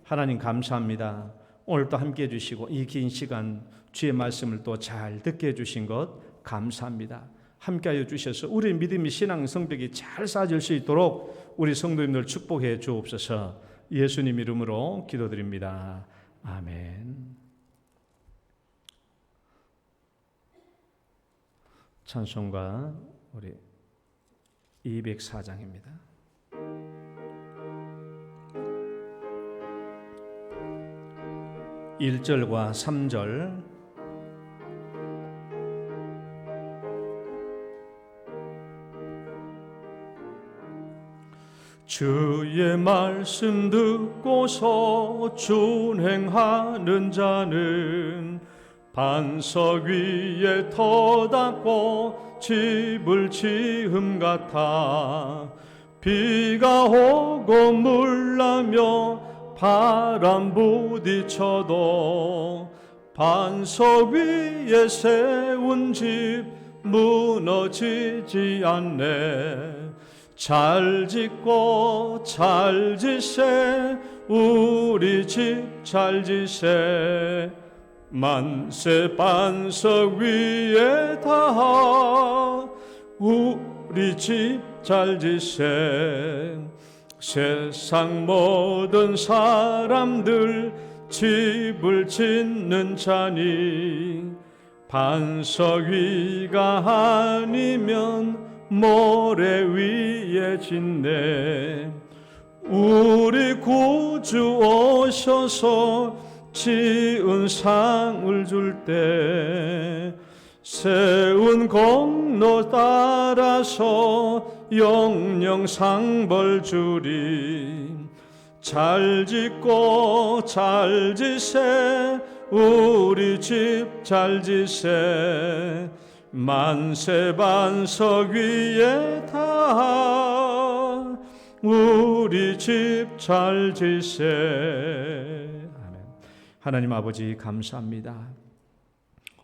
하나님 감사합니다. 오늘 또 함께 해주시고 이 긴 시간 주의 말씀을 또 잘 듣게 해주신 것 감사합니다. 함께하여 주셔서 우리 믿음의 신앙 성벽이 잘 쌓아질 수 있도록 우리 성도님들 축복해 주옵소서. 예수님 이름으로 기도드립니다. 아멘. 찬송가 우리 204장입니다. (1절과) (3절) 주의 말씀 듣고서 준행하는 자는 반석 위에 터닫고 집을 지음 같아 비가 오고 물나며 바람 부딪혀도 반석 위에 세운 집 무너지지 않네. 잘 짓고 잘 지세 우리 집 잘 지세 만세 반석 위에 다 우리 집 잘 지세 세상 모든 사람들 집을 짓는 자니 반석 위가 아니면 모래 위에 짓네. 우리 구주 오셔서 지은 상을 줄 때 세운 공로 따라서 영영 상벌 주리. 잘 짓고 잘 지세 우리 집 잘 지세 만세 반석 위에 다 우리 집 잘 지세. 아멘. 하나님 아버지 감사합니다.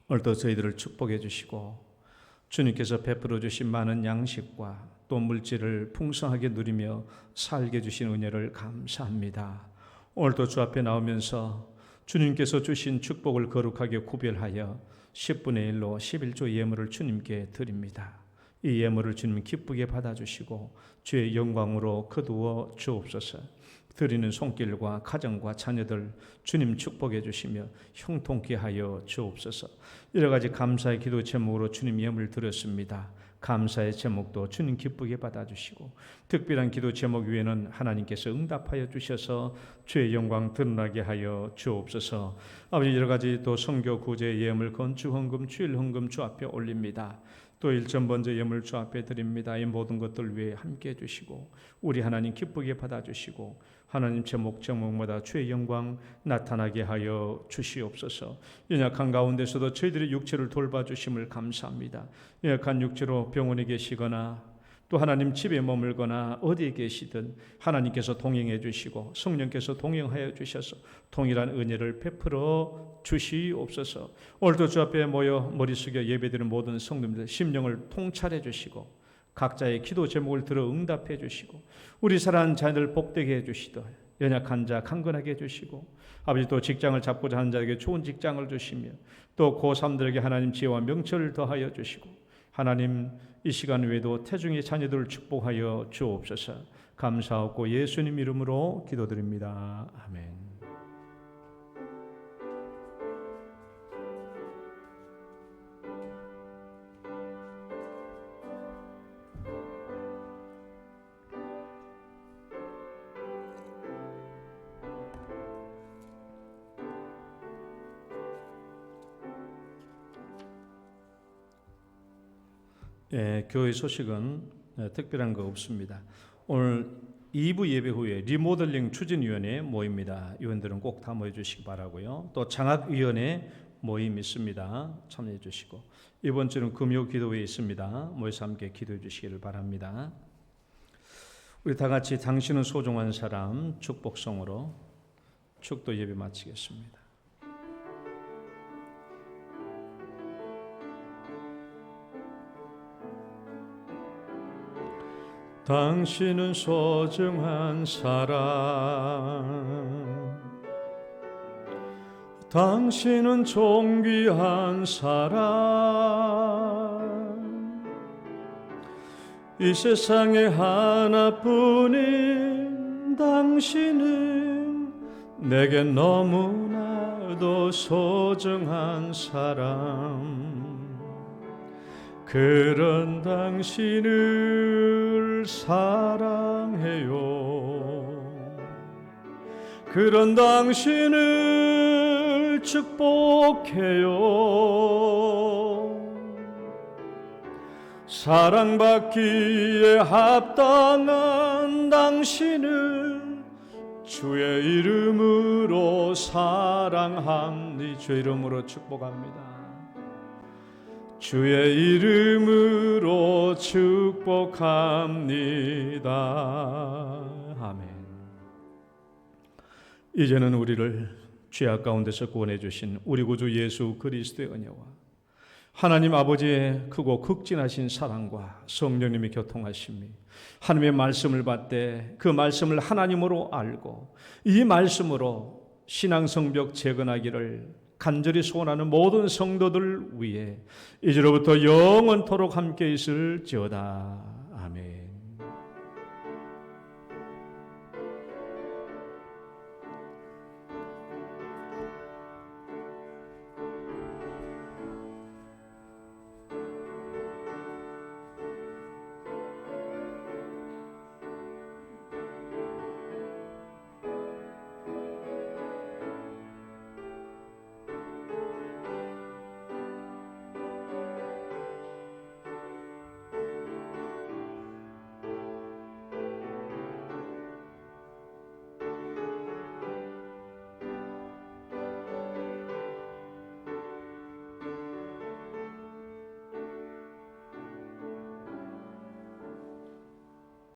오늘도 저희들을 축복해 주시고 주님께서 베풀어 주신 많은 양식과 또 물질을 풍성하게 누리며 살게 주신 은혜를 감사합니다. 오늘도 주 앞에 나오면서 주님께서 주신 축복을 거룩하게 구별하여 10분의 1로 11조 예물을 주님께 드립니다. 이 예물을 주님 기쁘게 받아주시고 주의 영광으로 거두어 주옵소서. 드리는 손길과 가정과 자녀들 주님 축복해 주시며 형통케 하여 주옵소서. 여러 가지 감사의 기도 제목으로 주님 예물 드렸습니다. 감사의 제목도 주님 기쁘게 받아주시고 특별한 기도 제목 위에는 하나님께서 응답하여 주셔서 주의 영광 드러나게 하여 주옵소서. 아버지, 여러 가지 또 선교 구제 예물 건축 헌금 주일 헌금 주 앞에 올립니다. 또 일전 번째 예물 주 앞에 드립니다. 이 모든 것들 위해 함께 해주시고 우리 하나님 기쁘게 받아주시고 하나님 제목마다 주의 영광 나타나게 하여 주시옵소서. 연약한 가운데서도 저희들의 육체를 돌봐주심을 감사합니다. 연약한 육체로 병원에 계시거나 또 하나님 집에 머물거나 어디에 계시든 하나님께서 동행해 주시고 성령께서 동행하여 주셔서 동일한 은혜를 베풀어 주시옵소서. 오늘도 주 앞에 모여 머리 숙여 예배드리는 모든 성도님들 심령을 통찰해 주시고 각자의 기도 제목을 들어 응답해 주시고 우리 사랑하는 자녀들 복되게 해주시더 연약한 자 강건하게 해주시고 아버지 또 직장을 잡고자 하는 자에게 좋은 직장을 주시며 또 고3들에게 하나님 지혜와 명철을 더하여 주시고 하나님 이 시간 외에도 태중의 자녀들을 축복하여 주옵소서. 감사하고 예수님 이름으로 기도드립니다. 아멘. 교회 소식은 특별한 거 없습니다. 오늘 2부 예배 후에 리모델링 추진위원회 모입니다. 위원들은 꼭 다 모여 주시기 바라고요. 또 장학위원회 모임 있습니다. 참여해 주시고, 이번 주는 금요 기도회 있습니다. 모여서 함께 기도해 주시기를 바랍니다. 우리 다 같이 당신은 소중한 사람 축복성으로 축도 예배 마치겠습니다. 당신은 소중한 사람, 당신은 존귀한 사람, 이 세상에 하나뿐인 당신은 내게 너무나도 소중한 사람. 그런 당신을 사랑해요. 그런 당신을 축복해요. 사랑받기에 합당한 당신을 주의 이름으로 사랑합니다. 주의 이름으로 축복합니다. 주의 이름으로 축복합니다. 아멘. 이제는 우리를 죄악 가운데서 구원해 주신 우리 구주 예수 그리스도의 은혜와 하나님 아버지의 크고 극진하신 사랑과 성령님의 교통하심이, 하나님의 말씀을 받되 그 말씀을 하나님으로 알고 이 말씀으로 신앙 성벽 재건하기를 간절히 소원하는 모든 성도들 위해 이제로부터 영원토록 함께 있을지어다.